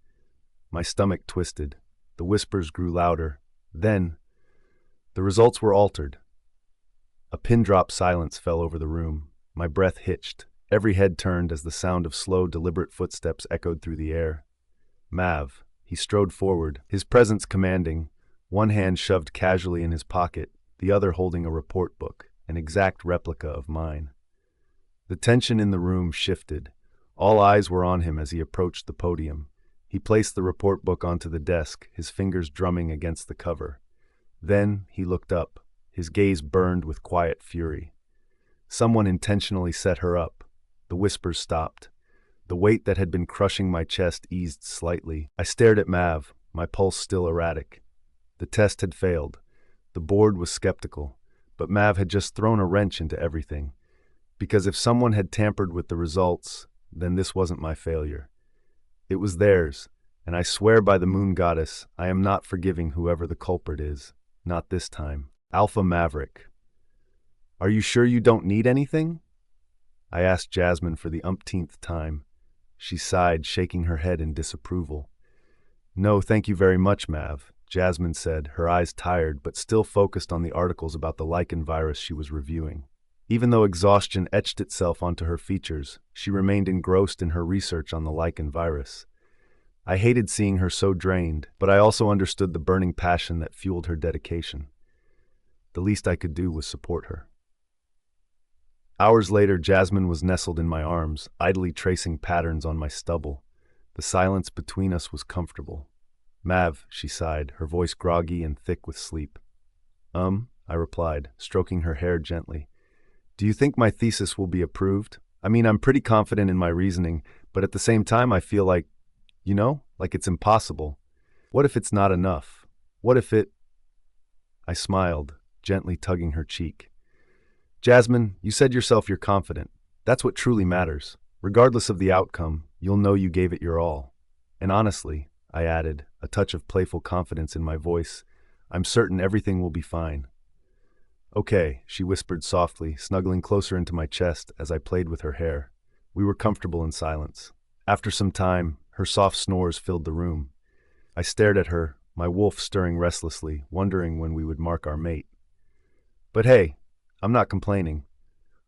My stomach twisted. The whispers grew louder. Then, the results were altered. A pin-drop silence fell over the room. My breath hitched. Every head turned as the sound of slow, deliberate footsteps echoed through the air. Mav. He strode forward, his presence commanding, one hand shoved casually in his pocket, the other holding a report book, an exact replica of mine. The tension in the room shifted. All eyes were on him as he approached the podium. He placed the report book onto the desk, his fingers drumming against the cover. Then he looked up. His gaze burned with quiet fury. Someone intentionally set her up. The whispers stopped. The weight that had been crushing my chest eased slightly. I stared at Mav, my pulse still erratic. The test had failed. The board was skeptical, but Mav had just thrown a wrench into everything. Because if someone had tampered with the results, then this wasn't my failure. It was theirs, and I swear by the moon goddess, I am not forgiving whoever the culprit is. Not this time. Alpha Maverick. "Are you sure you don't need anything?" I asked Jasmine for the umpteenth time. She sighed, shaking her head in disapproval. No, thank you very much, Mav, Jasmine said, her eyes tired but still focused on the articles about the lichen virus she was reviewing. Even though exhaustion etched itself onto her features, she remained engrossed in her research on the lichen virus. I hated seeing her so drained, but I also understood the burning passion that fueled her dedication. The least I could do was support her. Hours later, Jasmine was nestled in my arms, idly tracing patterns on my stubble. The silence between us was comfortable. Mav, she sighed, her voice groggy and thick with sleep. I replied, stroking her hair gently. Do you think my thesis will be approved? I mean, I'm pretty confident in my reasoning, but at the same time I feel like it's impossible. What if it's not enough? What if it... I smiled, gently tugging her cheek. Jasmine, you said yourself you're confident. That's what truly matters. Regardless of the outcome, you'll know you gave it your all. And honestly, I added, a touch of playful confidence in my voice, I'm certain everything will be fine. Okay, she whispered softly, snuggling closer into my chest as I played with her hair. We were comfortable in silence. After some time, her soft snores filled the room. I stared at her, my wolf stirring restlessly, wondering when we would mark our mate. But hey, I'm not complaining.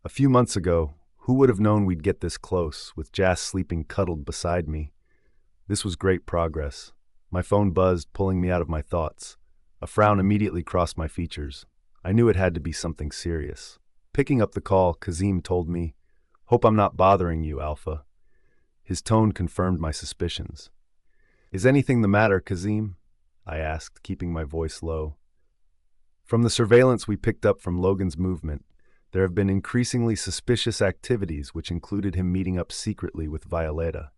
A few months ago, who would have known we'd get this close, with Jas sleeping cuddled beside me? This was great progress. My phone buzzed, pulling me out of my thoughts. A frown immediately crossed my features. I knew it had to be something serious. Picking up the call, Kazim told me, "Hope I'm not bothering you, Alpha." His tone confirmed my suspicions. "Is anything the matter, Kazim?" I asked, keeping my voice low. From the surveillance we picked up from Logan's movement, there have been increasingly suspicious activities which included him meeting up secretly with Violeta.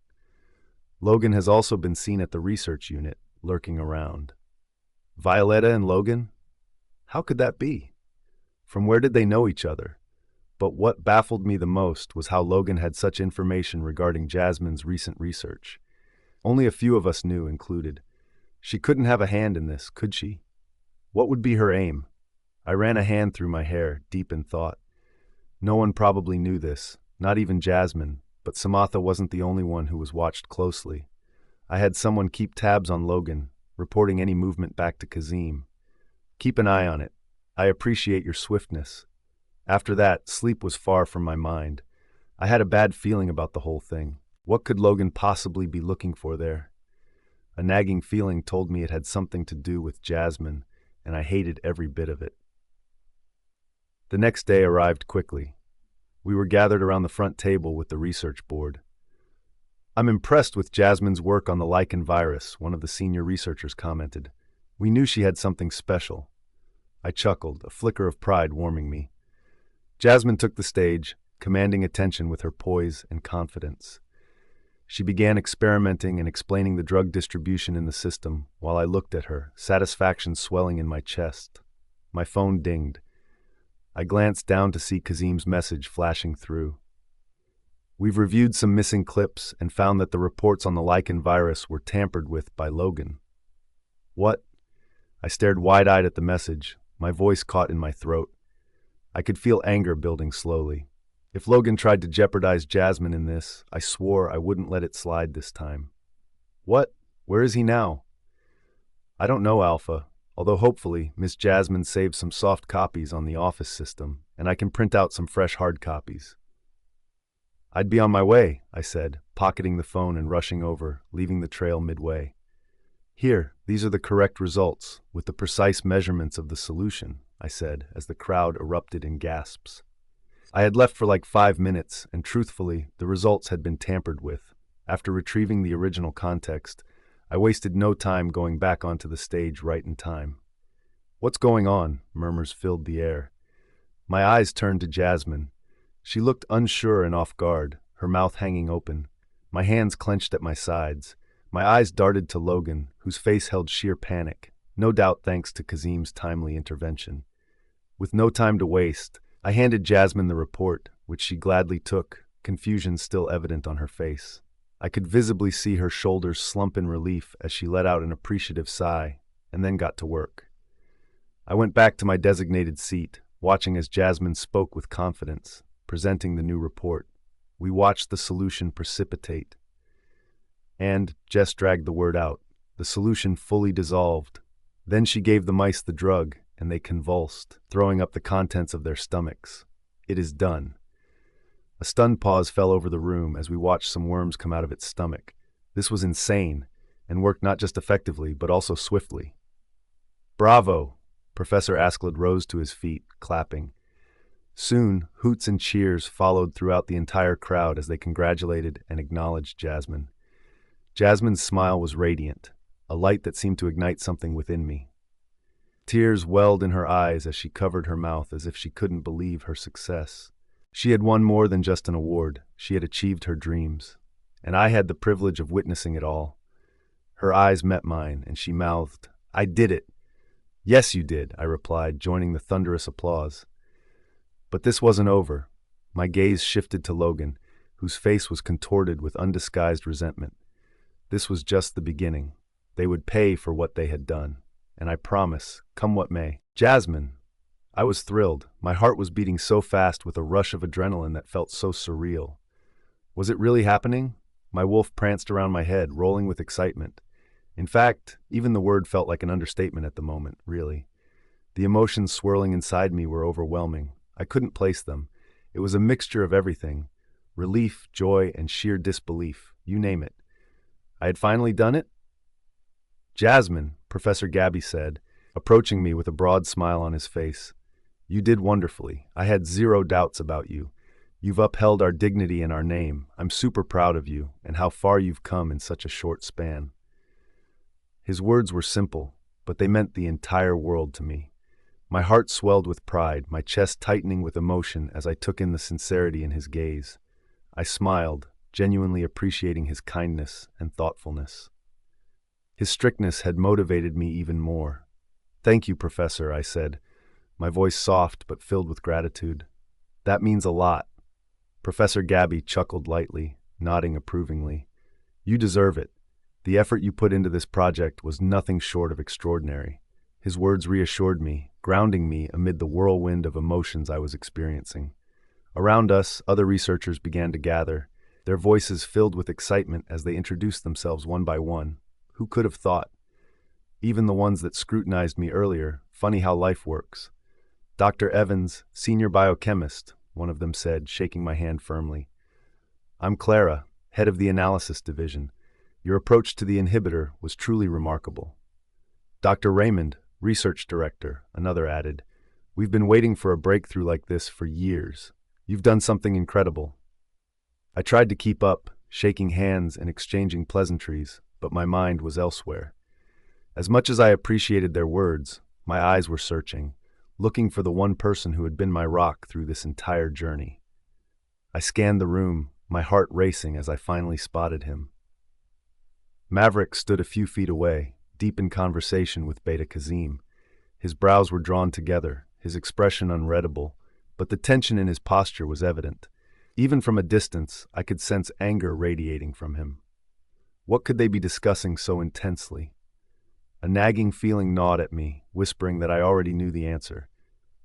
Logan has also been seen at the research unit, lurking around. Violeta and Logan? How could that be? From where did they know each other? But what baffled me the most was how Logan had such information regarding Jasmine's recent research. Only a few of us knew, included. She couldn't have a hand in this, could she? What would be her aim? I ran a hand through my hair, deep in thought. No one probably knew this, not even Jasmine, but Samatha wasn't the only one who was watched closely. I had someone keep tabs on Logan, reporting any movement back to Kazim. Keep an eye on it. I appreciate your swiftness. After that, sleep was far from my mind. I had a bad feeling about the whole thing. What could Logan possibly be looking for there? A nagging feeling told me it had something to do with Jasmine, and I hated every bit of it. The next day arrived quickly. We were gathered around the front table with the research board. I'm impressed with Jasmine's work on the lichen virus, one of the senior researchers commented. We knew she had something special. I chuckled, a flicker of pride warming me. Jasmine took the stage, commanding attention with her poise and confidence. She began experimenting and explaining the drug distribution in the system while I looked at her, satisfaction swelling in my chest. My phone dinged. I glanced down to see Kazim's message flashing through. We've reviewed some missing clips and found that the reports on the lichen virus were tampered with by Logan. What? I stared wide-eyed at the message, my voice caught in my throat. I could feel anger building slowly. If Logan tried to jeopardize Jasmine in this, I swore I wouldn't let it slide this time. What? Where is he now? I don't know, Alpha, although hopefully Miss Jasmine saved some soft copies on the office system, and I can print out some fresh hard copies. I'd be on my way, I said, pocketing the phone and rushing over, leaving the trail midway. Here, these are the correct results, with the precise measurements of the solution, I said, as the crowd erupted in gasps. I had left for like 5 minutes, and truthfully, the results had been tampered with. After retrieving the original context, I wasted no time going back onto the stage right in time. What's going on? Murmurs filled the air. My eyes turned to Jasmine. She looked unsure and off guard, her mouth hanging open. My hands clenched at my sides. My eyes darted to Logan, whose face held sheer panic, no doubt thanks to Kazim's timely intervention. With no time to waste, I handed Jasmine the report, which she gladly took, confusion still evident on her face. I could visibly see her shoulders slump in relief as she let out an appreciative sigh, and then got to work. I went back to my designated seat, watching as Jasmine spoke with confidence, presenting the new report. We watched the solution precipitate. And Jess dragged the word out. The solution fully dissolved. Then she gave the mice the drug, and they convulsed, throwing up the contents of their stomachs. It is done. A stunned pause fell over the room as we watched some worms come out of its stomach. This was insane, and worked not just effectively, but also swiftly. "Bravo!" Professor Askeladd rose to his feet, clapping. Soon, hoots and cheers followed throughout the entire crowd as they congratulated and acknowledged Jasmine. Jasmine's smile was radiant, a light that seemed to ignite something within me. Tears welled in her eyes as she covered her mouth as if she couldn't believe her success. She had won more than just an award. She had achieved her dreams. And I had the privilege of witnessing it all. Her eyes met mine, and she mouthed, "I did it." "Yes, you did," I replied, joining the thunderous applause. But this wasn't over. My gaze shifted to Logan, whose face was contorted with undisguised resentment. This was just the beginning. They would pay for what they had done. And I promise, come what may. Jasmine! I was thrilled. My heart was beating so fast with a rush of adrenaline that felt so surreal. Was it really happening? My wolf pranced around my head, rolling with excitement. In fact, even the word felt like an understatement at the moment, really. The emotions swirling inside me were overwhelming. I couldn't place them. It was a mixture of everything. Relief, joy, and sheer disbelief. You name it. I had finally done it? "Jasmine," Professor Gabby said, approaching me with a broad smile on his face. "You did wonderfully. I had zero doubts about you. You've upheld our dignity and our name. I'm super proud of you and how far you've come in such a short span." His words were simple, but they meant the entire world to me. My heart swelled with pride, my chest tightening with emotion as I took in the sincerity in his gaze. I smiled, genuinely appreciating his kindness and thoughtfulness. His strictness had motivated me even more. "Thank you, Professor," I said, my voice soft but filled with gratitude. "That means a lot." Professor Gabby chuckled lightly, nodding approvingly. "You deserve it. The effort you put into this project was nothing short of extraordinary." His words reassured me, grounding me amid the whirlwind of emotions I was experiencing. Around us, other researchers began to gather, their voices filled with excitement as they introduced themselves one by one. Who could have thought? Even the ones that scrutinized me earlier. Funny how life works. "Dr. Evans, senior biochemist," one of them said, shaking my hand firmly. "I'm Clara, head of the analysis division. Your approach to the inhibitor was truly remarkable." "Dr. Raymond, research director," another added. "We've been waiting for a breakthrough like this for years. You've done something incredible." I tried to keep up, shaking hands and exchanging pleasantries, but my mind was elsewhere. As much as I appreciated their words, my eyes were searching, looking for the one person who had been my rock through this entire journey. I scanned the room, my heart racing as I finally spotted him. Maverick stood a few feet away, deep in conversation with Beta Kazim. His brows were drawn together, his expression unreadable, but the tension in his posture was evident. Even from a distance, I could sense anger radiating from him. What could they be discussing so intensely? A nagging feeling gnawed at me, whispering that I already knew the answer.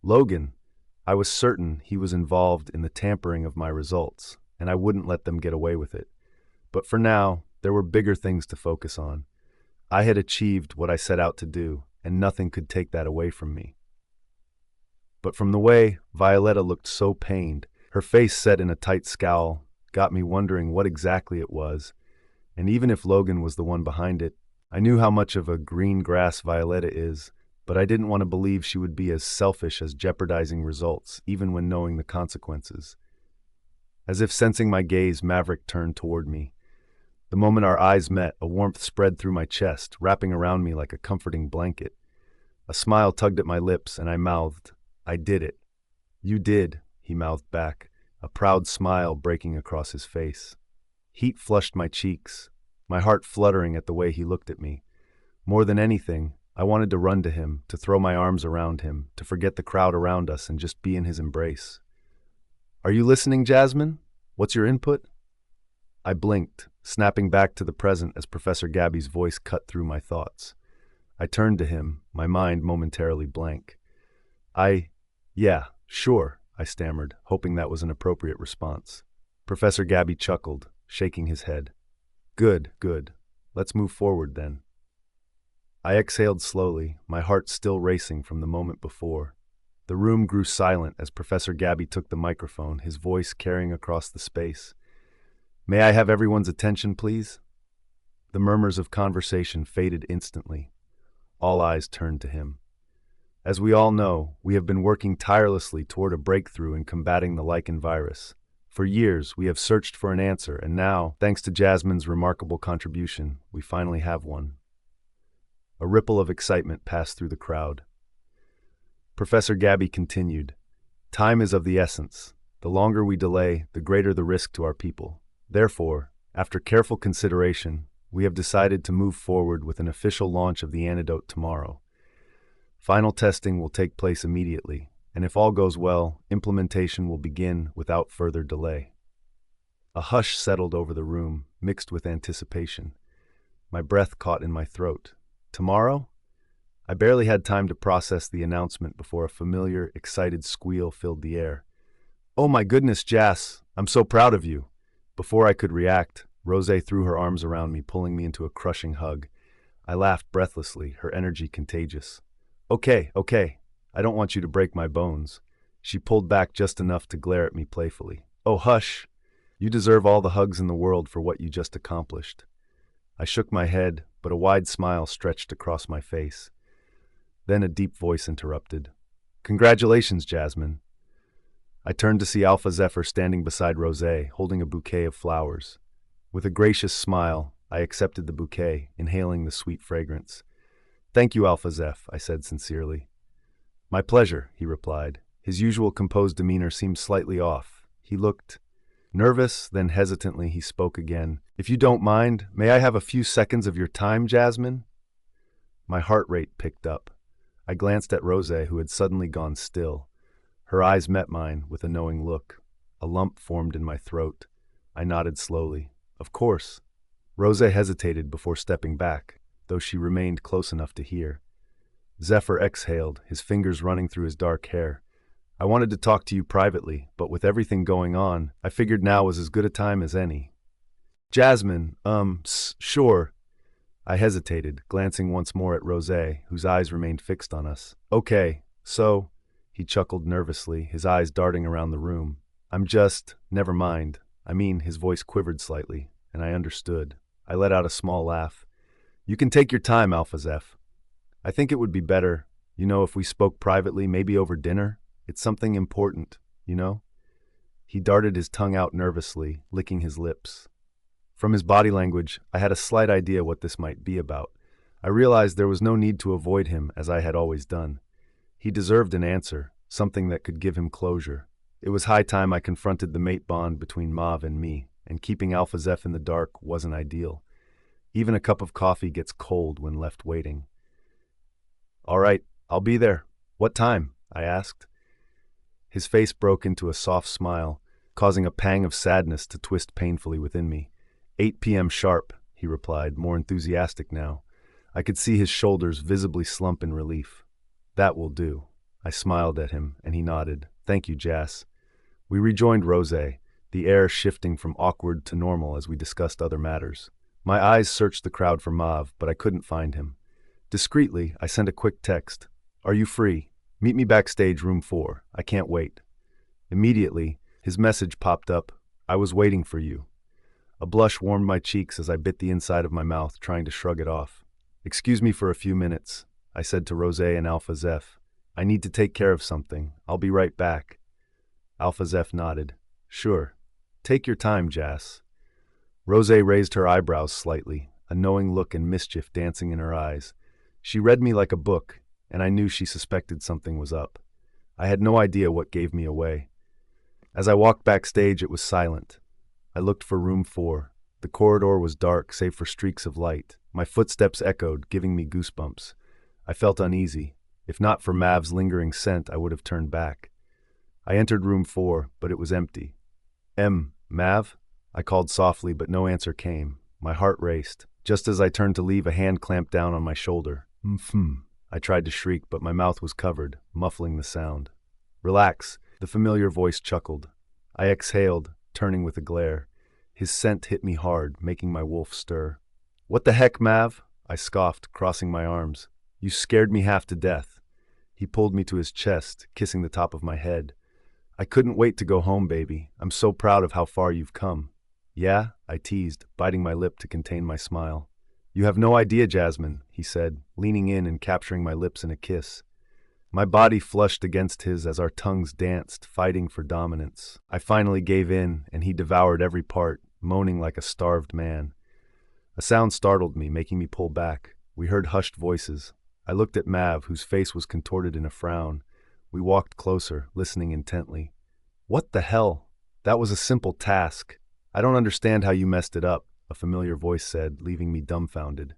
Logan. I was certain he was involved in the tampering of my results, and I wouldn't let them get away with it. But for now, there were bigger things to focus on. I had achieved what I set out to do, and nothing could take that away from me. But from the way Violetta looked so pained, her face set in a tight scowl, got me wondering what exactly it was. And even if Logan was the one behind it, I knew how much of a green grass Violetta is, but I didn't want to believe she would be as selfish as jeopardizing results, even when knowing the consequences. As if sensing my gaze, Maverick turned toward me. The moment our eyes met, a warmth spread through my chest, wrapping around me like a comforting blanket. A smile tugged at my lips, and I mouthed, "I did it." "You did," he mouthed back, a proud smile breaking across his face. Heat flushed my cheeks, my heart fluttering at the way he looked at me. More than anything, I wanted to run to him, to throw my arms around him, to forget the crowd around us and just be in his embrace. "Are you listening, Jasmine? What's your input?" I blinked, snapping back to the present as Professor Gabby's voice cut through my thoughts. I turned to him, my mind momentarily blank. Yeah, sure," I stammered, hoping that was an appropriate response. Professor Gabby chuckled, shaking his head. Good, good. Let's move forward then. I exhaled slowly, my heart still racing from the moment before. The room grew silent as Professor Gabby took the microphone, his voice carrying across the space. May I have everyone's attention, please? The murmurs of conversation faded instantly. All eyes turned to him. As we all know, we have been working tirelessly toward a breakthrough in combating the lichen virus. For years, we have searched for an answer, and now, thanks to Jasmine's remarkable contribution, we finally have one. A ripple of excitement passed through the crowd. Professor Gabby continued, "Time is of the essence. The longer we delay, the greater the risk to our people. Therefore, after careful consideration, we have decided to move forward with an official launch of the antidote tomorrow. Final testing will take place immediately, and if all goes well, implementation will begin without further delay." A hush settled over the room, mixed with anticipation. My breath caught in my throat. Tomorrow? I barely had time to process the announcement before a familiar, excited squeal filled the air. "Oh my goodness, Jas, I'm so proud of you." Before I could react, Rose threw her arms around me, pulling me into a crushing hug. I laughed breathlessly, her energy contagious. Okay, I don't want you to break my bones." She pulled back just enough to glare at me playfully. "Oh, hush. You deserve all the hugs in the world for what you just accomplished." I shook my head, but a wide smile stretched across my face. Then a deep voice interrupted. "Congratulations, Jasmine." I turned to see Alpha Zephyr standing beside Rose, holding a bouquet of flowers. With a gracious smile, I accepted the bouquet, inhaling the sweet fragrance. "Thank you, Alpha Zeph," I said sincerely. "My pleasure," he replied. His usual composed demeanor seemed slightly off. He looked nervous, then hesitantly he spoke again. "If you don't mind, may I have a few seconds of your time, Jasmine?" My heart rate picked up. I glanced at Rose, who had suddenly gone still. Her eyes met mine with a knowing look. A lump formed in my throat. I nodded slowly. "Of course." Rose hesitated before stepping back, though she remained close enough to hear. Zephyr exhaled, his fingers running through his dark hair. "I wanted to talk to you privately, but with everything going on, I figured now was as good a time as any." "Jasmine, sure." I hesitated, glancing once more at Rose, whose eyes remained fixed on us. "Okay, so," he chuckled nervously, his eyes darting around the room. Never mind. His voice quivered slightly, and I understood. I let out a small laugh. "You can take your time, Alpha Zeph. I think it would be better, if we spoke privately, maybe over dinner. It's something important, He darted his tongue out nervously, licking his lips. From his body language, I had a slight idea what this might be about. I realized there was no need to avoid him, as I had always done. He deserved an answer, something that could give him closure. It was high time I confronted the mate bond between Mav and me, and keeping Alpha Zeph in the dark wasn't ideal. Even a cup of coffee gets cold when left waiting. "All right, I'll be there. What time?" I asked. His face broke into a soft smile, causing a pang of sadness to twist painfully within me. 8 p.m. sharp, he replied, more enthusiastic now. I could see his shoulders visibly slump in relief. "That will do." I smiled at him, and he nodded. "Thank you, Jas." We rejoined Rose, the air shifting from awkward to normal as we discussed other matters. My eyes searched the crowd for Mav, but I couldn't find him. Discreetly, I sent a quick text. "Are you free? Meet me backstage, room 4. I can't wait." Immediately, his message popped up. "I was waiting for you." A blush warmed my cheeks as I bit the inside of my mouth, trying to shrug it off. "Excuse me for a few minutes," I said to Rose and Alpha Zeph. "I need to take care of something. I'll be right back." Alpha Zeph nodded. "Sure. Take your time, Jas." Rose raised her eyebrows slightly, a knowing look and mischief dancing in her eyes. She read me like a book, and I knew she suspected something was up. I had no idea what gave me away. As I walked backstage, it was silent. I looked for room 4. The corridor was dark, save for streaks of light. My footsteps echoed, giving me goosebumps. I felt uneasy. If not for Mav's lingering scent, I would have turned back. I entered room 4, but it was empty. Mav?" I called softly, but no answer came. My heart raced. Just as I turned to leave, a hand clamped down on my shoulder. I tried to shriek, but my mouth was covered, muffling the sound. "Relax," the familiar voice chuckled. I exhaled, turning with a glare. His scent hit me hard, making my wolf stir. "What the heck, Mav?" I scoffed, crossing my arms. "You scared me half to death." He pulled me to his chest, kissing the top of my head. "I couldn't wait to go home, baby. I'm so proud of how far you've come." "Yeah?" I teased, biting my lip to contain my smile. "You have no idea, Jasmine," he said, leaning in and capturing my lips in a kiss. My body flushed against his as our tongues danced, fighting for dominance. I finally gave in, and he devoured every part, moaning like a starved man. A sound startled me, making me pull back. We heard hushed voices. I looked at Mav, whose face was contorted in a frown. We walked closer, listening intently. "What the hell? That was a simple task. I don't understand how you messed it up," a familiar voice said, leaving me dumbfounded.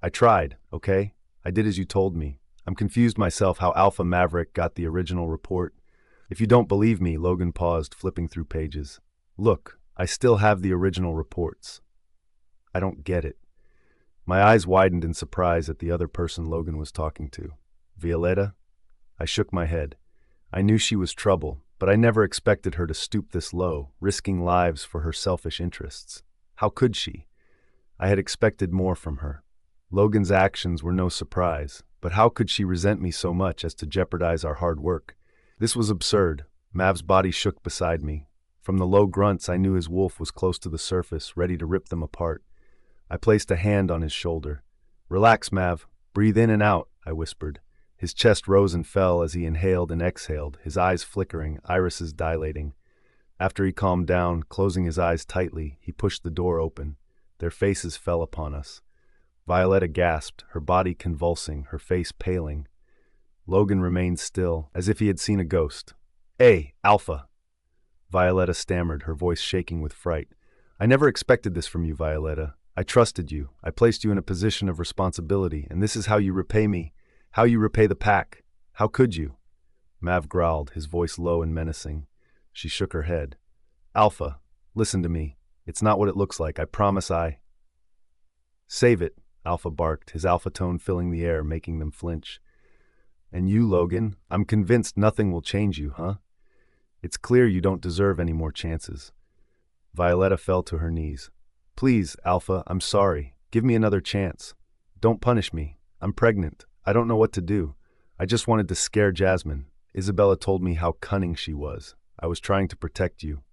"I tried, okay? I did as you told me. I'm confused myself how Alpha Maverick got the original report. If you don't believe me," Logan paused, flipping through pages. "Look, I still have the original reports." I don't get it. My eyes widened in surprise at the other person Logan was talking to. Violetta? I shook my head. I knew she was trouble, but I never expected her to stoop this low, risking lives for her selfish interests. How could she? I had expected more from her. Logan's actions were no surprise, but how could she resent me so much as to jeopardize our hard work? This was absurd. Mav's body shook beside me. From the low grunts, I knew his wolf was close to the surface, ready to rip them apart. I placed a hand on his shoulder. "Relax, Mav. Breathe in and out," I whispered. His chest rose and fell as he inhaled and exhaled, his eyes flickering, irises dilating. After he calmed down, closing his eyes tightly, he pushed the door open. Their faces fell upon us. Violetta gasped, her body convulsing, her face paling. Logan remained still, as if he had seen a ghost. "Hey, Alpha!" Violetta stammered, her voice shaking with fright. "I never expected this from you, Violetta. I trusted you. I placed you in a position of responsibility, and this is how you repay me. How you repay the pack. How could you?" Mav growled, his voice low and menacing. She shook her head. "Alpha, listen to me. It's not what it looks like. I promise I—" "Save it," Alpha barked, his alpha tone filling the air, making them flinch. "And you, Logan, I'm convinced nothing will change you, huh? It's clear you don't deserve any more chances." Violetta fell to her knees. "Please, Alpha, I'm sorry. Give me another chance. Don't punish me. I'm pregnant. I don't know what to do. I just wanted to scare Jasmine. Isabella told me how cunning she was. I was trying to protect you."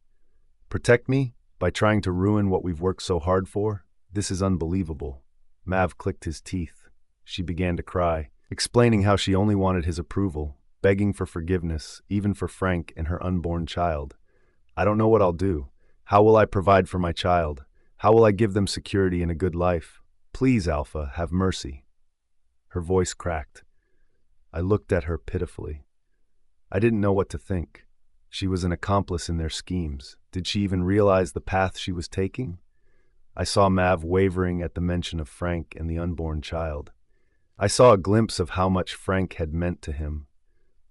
"Protect me? By trying to ruin what we've worked so hard for? This is unbelievable." Mav clicked his teeth. She began to cry, explaining how she only wanted his approval, begging for forgiveness, even for Frank and her unborn child. "I don't know what I'll do. How will I provide for my child? How will I give them security and a good life? Please, Alpha, have mercy." Her voice cracked. I looked at her pitifully. I didn't know what to think. She was an accomplice in their schemes. Did she even realize the path she was taking? I saw Mav wavering at the mention of Frank and the unborn child. I saw a glimpse of how much Frank had meant to him.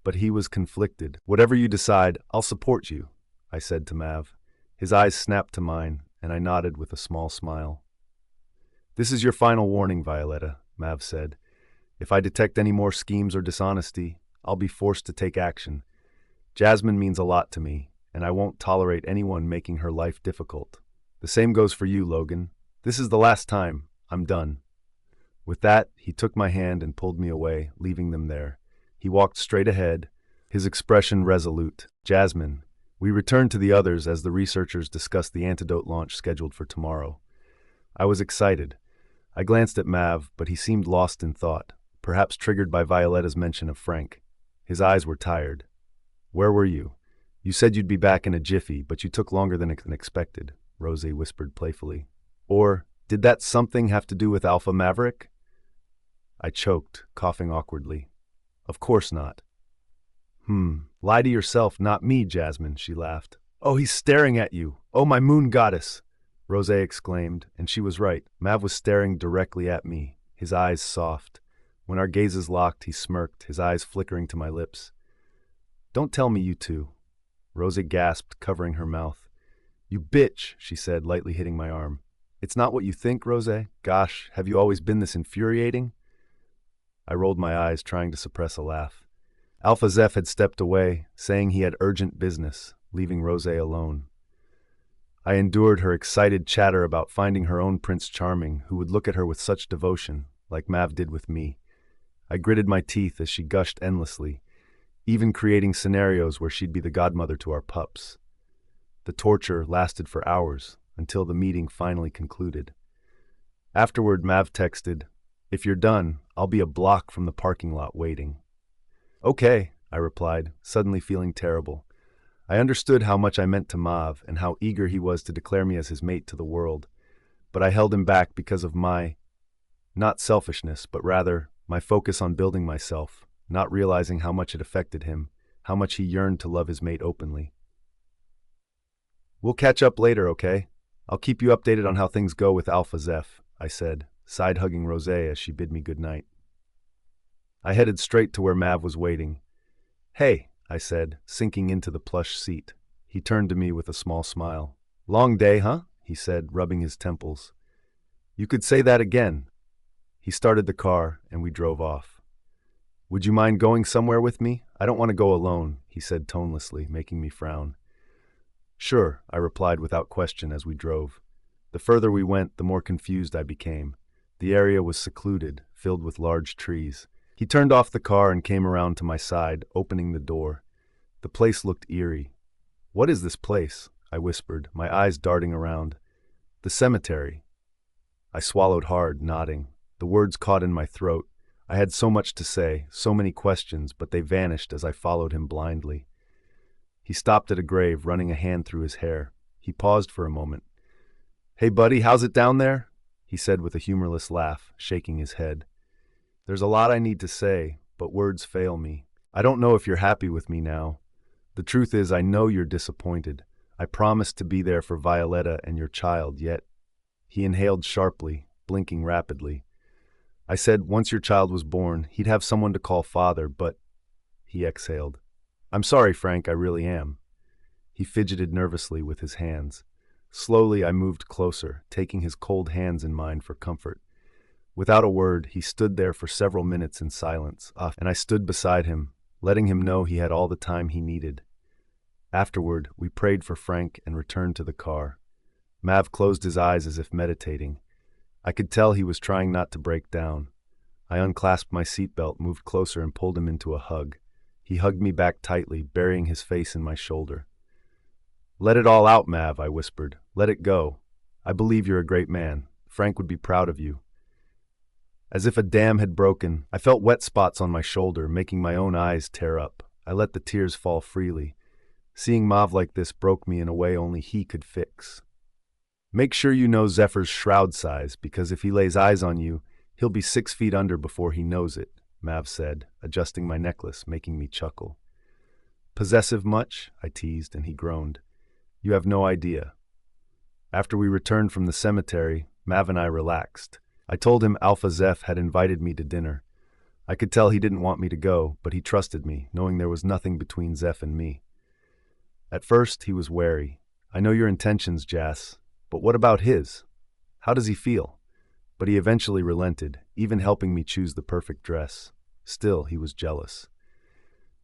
But he was conflicted. "Whatever you decide, I'll support you," I said to Mav. His eyes snapped to mine, and I nodded with a small smile. "This is your final warning, Violetta," Mav said. "If I detect any more schemes or dishonesty, I'll be forced to take action. Jasmine means a lot to me, and I won't tolerate anyone making her life difficult. The same goes for you, Logan. This is the last time. I'm done." With that, he took my hand and pulled me away, leaving them there. He walked straight ahead, his expression resolute. "Jasmine." We returned to the others as the researchers discussed the antidote launch scheduled for tomorrow. I was excited. I glanced at Mav, but he seemed lost in thought, perhaps triggered by Violetta's mention of Frank. His eyes were tired. "Where were you? You said you'd be back in a jiffy, but you took longer than expected," Rose whispered playfully. "Or did that something have to do with Alpha Maverick?" I choked, coughing awkwardly. "Of course not." Lie to yourself, not me, Jasmine," she laughed. "Oh, he's staring at you. Oh, my moon goddess," Rose exclaimed, and she was right. Mav was staring directly at me, his eyes soft. When our gazes locked, he smirked, his eyes flickering to my lips. "Don't tell me you two." Rose gasped, covering her mouth. "You bitch," she said, lightly hitting my arm. "It's not what you think, Rose. Gosh, have you always been this infuriating?" I rolled my eyes, trying to suppress a laugh. Alpha Zeph had stepped away, saying he had urgent business, leaving Rose alone. I endured her excited chatter about finding her own Prince Charming who would look at her with such devotion, like Mav did with me. I gritted my teeth as she gushed endlessly, even creating scenarios where she'd be the godmother to our pups. The torture lasted for hours, until the meeting finally concluded. Afterward, Mav texted, "If you're done, I'll be a block from the parking lot waiting." "Okay," I replied, suddenly feeling terrible. I understood how much I meant to Mav and how eager he was to declare me as his mate to the world, but I held him back because of my, not selfishness, but rather my focus on building myself, not realizing how much it affected him, how much he yearned to love his mate openly. "We'll catch up later, okay? I'll keep you updated on how things go with Alpha Zeph," I said, side-hugging Rosé as she bid me goodnight. I headed straight to where Mav was waiting. "Hey," I said, sinking into the plush seat. He turned to me with a small smile. "Long day, huh?" he said, rubbing his temples. "You could say that again." He started the car, and we drove off. "Would you mind going somewhere with me? I don't want to go alone," he said tonelessly, making me frown. "Sure," I replied without question as we drove. The further we went, the more confused I became. The area was secluded, filled with large trees. He turned off the car and came around to my side, opening the door. The place looked eerie. "What is this place?" I whispered, my eyes darting around. "The cemetery." I swallowed hard, nodding. The words caught in my throat. I had so much to say, so many questions, but they vanished as I followed him blindly. He stopped at a grave, running a hand through his hair. He paused for a moment. "Hey, buddy, how's it down there?" he said with a humorless laugh, shaking his head. "There's a lot I need to say, but words fail me. I don't know if you're happy with me now. The truth is, I know you're disappointed. I promised to be there for Violetta and your child, yet—" He inhaled sharply, blinking rapidly. "I said once your child was born, he'd have someone to call father, but—" He exhaled. "I'm sorry, Frank, I really am." He fidgeted nervously with his hands. Slowly, I moved closer, taking his cold hands in mine for comfort. Without a word, he stood there for several minutes in silence, and I stood beside him, letting him know he had all the time he needed. Afterward, we prayed for Frank and returned to the car. Mav closed his eyes as if meditating. I could tell he was trying not to break down. I unclasped my seatbelt, moved closer, and pulled him into a hug. He hugged me back tightly, burying his face in my shoulder. "Let it all out, Mav," I whispered. "Let it go. I believe you're a great man. Frank would be proud of you." As if a dam had broken, I felt wet spots on my shoulder, making my own eyes tear up. I let the tears fall freely. Seeing Mav like this broke me in a way only he could fix. "Make sure you know Zephyr's shroud size, because if he lays eyes on you, he'll be 6 feet under before he knows it," Mav said, adjusting my necklace, making me chuckle. "Possessive much?" I teased, and he groaned. "You have no idea." After we returned from the cemetery, Mav and I relaxed. I told him Alpha Zeph had invited me to dinner. I could tell he didn't want me to go, but he trusted me, knowing there was nothing between Zeph and me. At first, he was wary. "I know your intentions, Jas, but what about his? How does he feel?" But he eventually relented, even helping me choose the perfect dress. Still, he was jealous.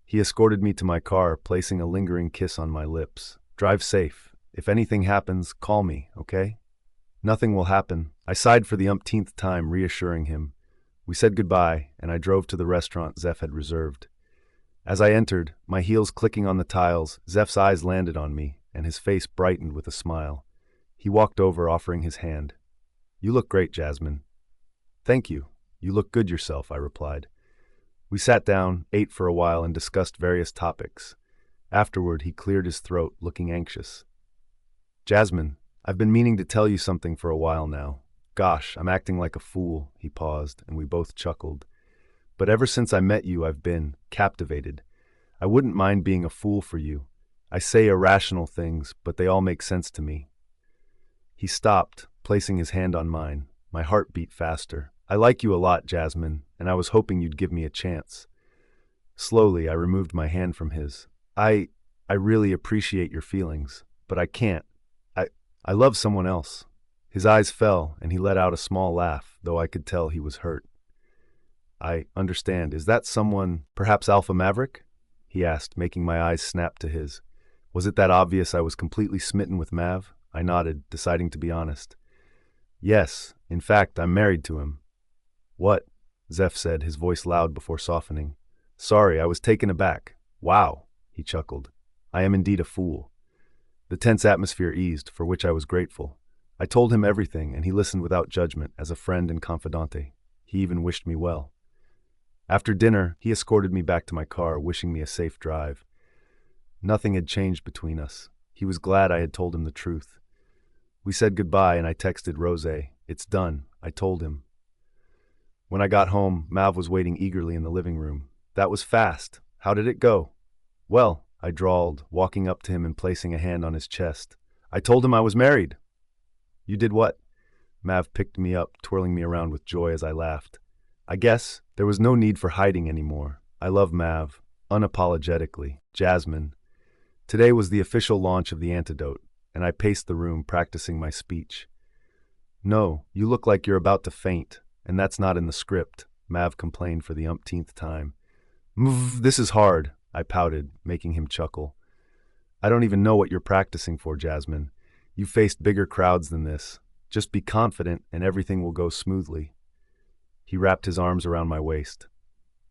He escorted me to my car, placing a lingering kiss on my lips. "Drive safe. If anything happens, call me, okay?" "Nothing will happen." I sighed for the umpteenth time, reassuring him. We said goodbye, and I drove to the restaurant Zeph had reserved. As I entered, my heels clicking on the tiles, Zeph's eyes landed on me, and his face brightened with a smile. He walked over, offering his hand. "You look great, Jasmine." "Thank you. You look good yourself," I replied. We sat down, ate for a while, and discussed various topics. Afterward, he cleared his throat, looking anxious. "Jasmine, I've been meaning to tell you something for a while now. Gosh, I'm acting like a fool." He paused, and we both chuckled. "But ever since I met you, I've been captivated. I wouldn't mind being a fool for you. I say irrational things, but they all make sense to me." He stopped, placing his hand on mine. My heart beat faster. "I like you a lot, Jasmine, and I was hoping you'd give me a chance." Slowly, I removed my hand from his. I really appreciate your feelings, but I can't. I love someone else." His eyes fell, and he let out a small laugh, though I could tell he was hurt. "I understand. Is that someone, perhaps Alpha Maverick?" he asked, making my eyes snap to his. Was it that obvious I was completely smitten with Mav? I nodded, deciding to be honest. Yes, in fact, I'm married to him. What? Zeph said, his voice loud before softening. Sorry, I was taken aback. Wow, he chuckled. I am indeed a fool. The tense atmosphere eased, for which I was grateful. I told him everything, and he listened without judgment, as a friend and confidante. He even wished me well. After dinner, he escorted me back to my car, wishing me a safe drive. Nothing had changed between us. He was glad I had told him the truth. We said goodbye, and I texted Rose. It's done, I told him. When I got home, Mav was waiting eagerly in the living room. That was fast. How did it go? Well, I drawled, walking up to him and placing a hand on his chest. I told him I was married. You did what? Mav picked me up, twirling me around with joy as I laughed. I guess there was no need for hiding anymore. I love Mav, unapologetically. Jasmine. Today was the official launch of the antidote, and I paced the room, practicing my speech. No, you look like you're about to faint, and that's not in the script, Mav complained for the umpteenth time. This is hard, I pouted, making him chuckle. I don't even know what you're practicing for, Jasmine. You've faced bigger crowds than this. Just be confident and everything will go smoothly. He wrapped his arms around my waist.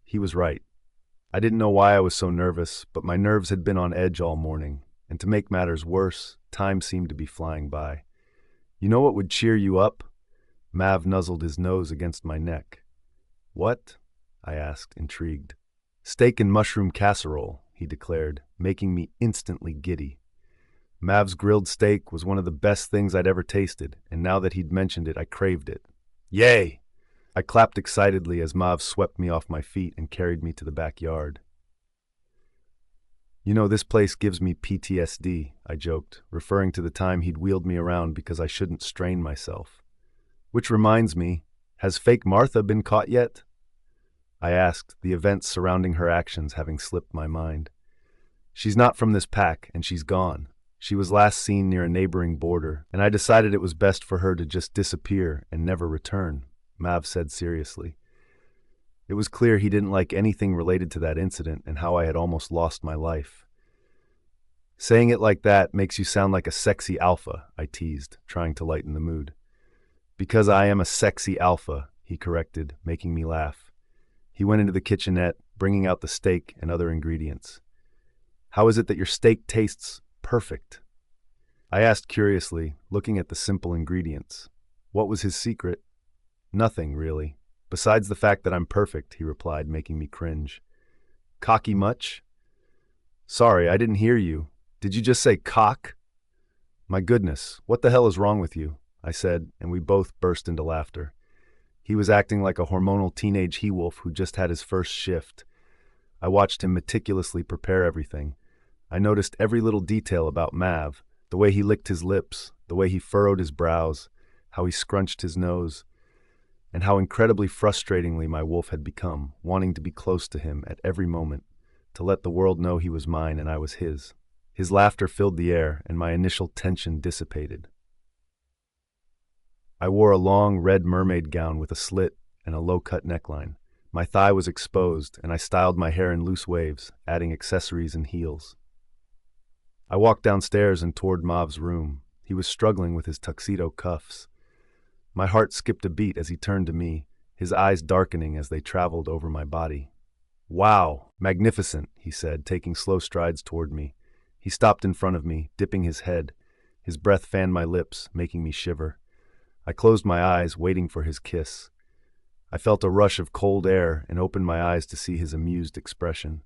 He was right. I didn't know why I was so nervous, but my nerves had been on edge all morning, and to make matters worse, time seemed to be flying by. You know what would cheer you up? Mav nuzzled his nose against my neck. What? I asked, intrigued. Steak and mushroom casserole, he declared, making me instantly giddy. Mav's grilled steak was one of the best things I'd ever tasted, and now that he'd mentioned it, I craved it. Yay! I clapped excitedly as Mav swept me off my feet and carried me to the backyard. You know, this place gives me PTSD, I joked, referring to the time he'd wheeled me around because I shouldn't strain myself. Which reminds me, has fake Martha been caught yet? I asked, the events surrounding her actions having slipped my mind. She's not from this pack, and she's gone. She was last seen near a neighboring border, and I decided it was best for her to just disappear and never return, Mav said seriously. It was clear he didn't like anything related to that incident and how I had almost lost my life. Saying it like that makes you sound like a sexy alpha, I teased, trying to lighten the mood. Because I am a sexy alpha, he corrected, making me laugh. He went into the kitchenette, bringing out the steak and other ingredients. How is it that your steak tastes perfect? I asked curiously, looking at the simple ingredients. What was his secret? Nothing, really. Besides the fact that I'm perfect, he replied, making me cringe. Cocky much? Sorry, I didn't hear you. Did you just say cock? My goodness, what the hell is wrong with you? I said, and we both burst into laughter. He was acting like a hormonal teenage he-wolf who just had his first shift. I watched him meticulously prepare everything. I noticed every little detail about Mav, the way he licked his lips, the way he furrowed his brows, how he scrunched his nose, and how incredibly frustratingly my wolf had become, wanting to be close to him at every moment, to let the world know he was mine and I was his. His laughter filled the air, and my initial tension dissipated. I wore a long red mermaid gown with a slit and a low-cut neckline. My thigh was exposed, and I styled my hair in loose waves, adding accessories and heels. I walked downstairs and toward Mav's room. He was struggling with his tuxedo cuffs. My heart skipped a beat as he turned to me, his eyes darkening as they traveled over my body. Wow, magnificent, he said, taking slow strides toward me. He stopped in front of me, dipping his head. His breath fanned my lips, making me shiver. I closed my eyes, waiting for his kiss. I felt a rush of cold air and opened my eyes to see his amused expression.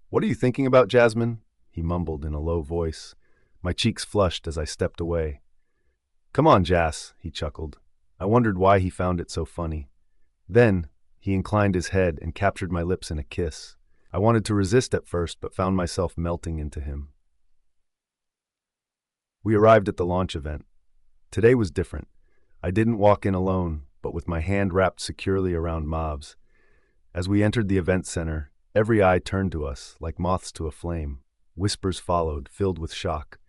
What are you thinking about, Jasmine? He mumbled in a low voice. My cheeks flushed as I stepped away. Come on, Jas, he chuckled. I wondered why he found it so funny. Then, he inclined his head and captured my lips in a kiss. I wanted to resist at first, but found myself melting into him. We arrived at the launch event. Today was different. I didn't walk in alone, but with my hand wrapped securely around Mav's. As we entered the event center, every eye turned to us, like moths to a flame. Whispers followed, filled with shock.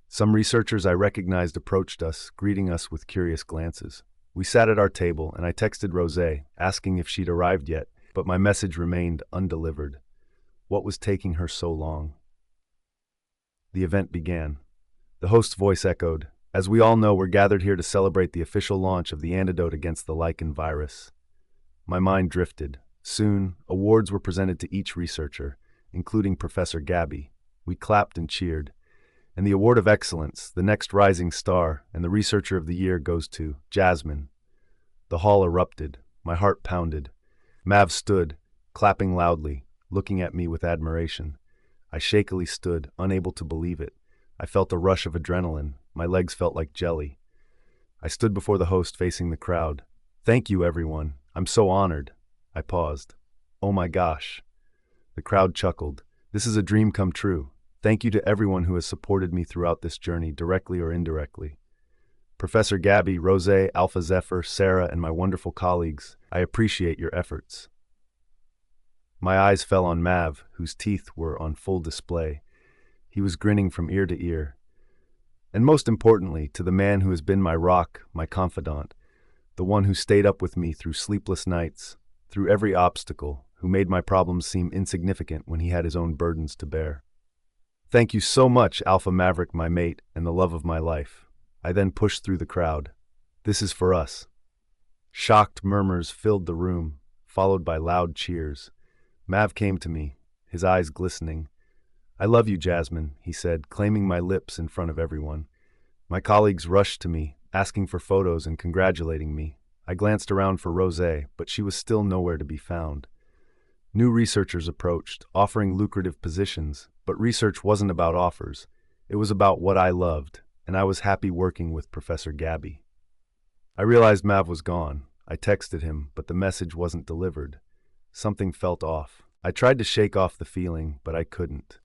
Some researchers I recognized approached us, greeting us with curious glances. We sat at our table, and I texted Rose, asking if she'd arrived yet, but my message remained undelivered. What was taking her so long? The event began. The host's voice echoed. As we all know, we're gathered here to celebrate the official launch of the antidote against the lichen virus. My mind drifted. Soon, awards were presented to each researcher, including Professor Gabby. We clapped and cheered. And the Award of Excellence, the next rising star, and the Researcher of the Year goes to Jasmine. The hall erupted. My heart pounded. Mav stood, clapping loudly, looking at me with admiration. I shakily stood, unable to believe it. I felt a rush of adrenaline. My legs felt like jelly. I stood before the host facing the crowd. Thank you, everyone. I'm so honored. I paused. Oh my gosh. The crowd chuckled. This is a dream come true. Thank you to everyone who has supported me throughout this journey, directly or indirectly. Professor Gabby, Rose, Alpha Zephyr, Sarah, and my wonderful colleagues, I appreciate your efforts. My eyes fell on Mav, whose teeth were on full display. He was grinning from ear to ear. And most importantly, to the man who has been my rock, my confidant, the one who stayed up with me through sleepless nights, through every obstacle, who made my problems seem insignificant when he had his own burdens to bear. Thank you so much, Alpha Maverick, my mate, and the love of my life. I then pushed through the crowd. This is for us. Shocked murmurs filled the room, followed by loud cheers. Mav came to me, his eyes glistening. I love you, Jasmine, he said, claiming my lips in front of everyone. My colleagues rushed to me, asking for photos and congratulating me. I glanced around for Rose, but she was still nowhere to be found. New researchers approached, offering lucrative positions, but research wasn't about offers. It was about what I loved, and I was happy working with Professor Gabby. I realized Mav was gone. I texted him, but the message wasn't delivered. Something felt off. I tried to shake off the feeling, but I couldn't.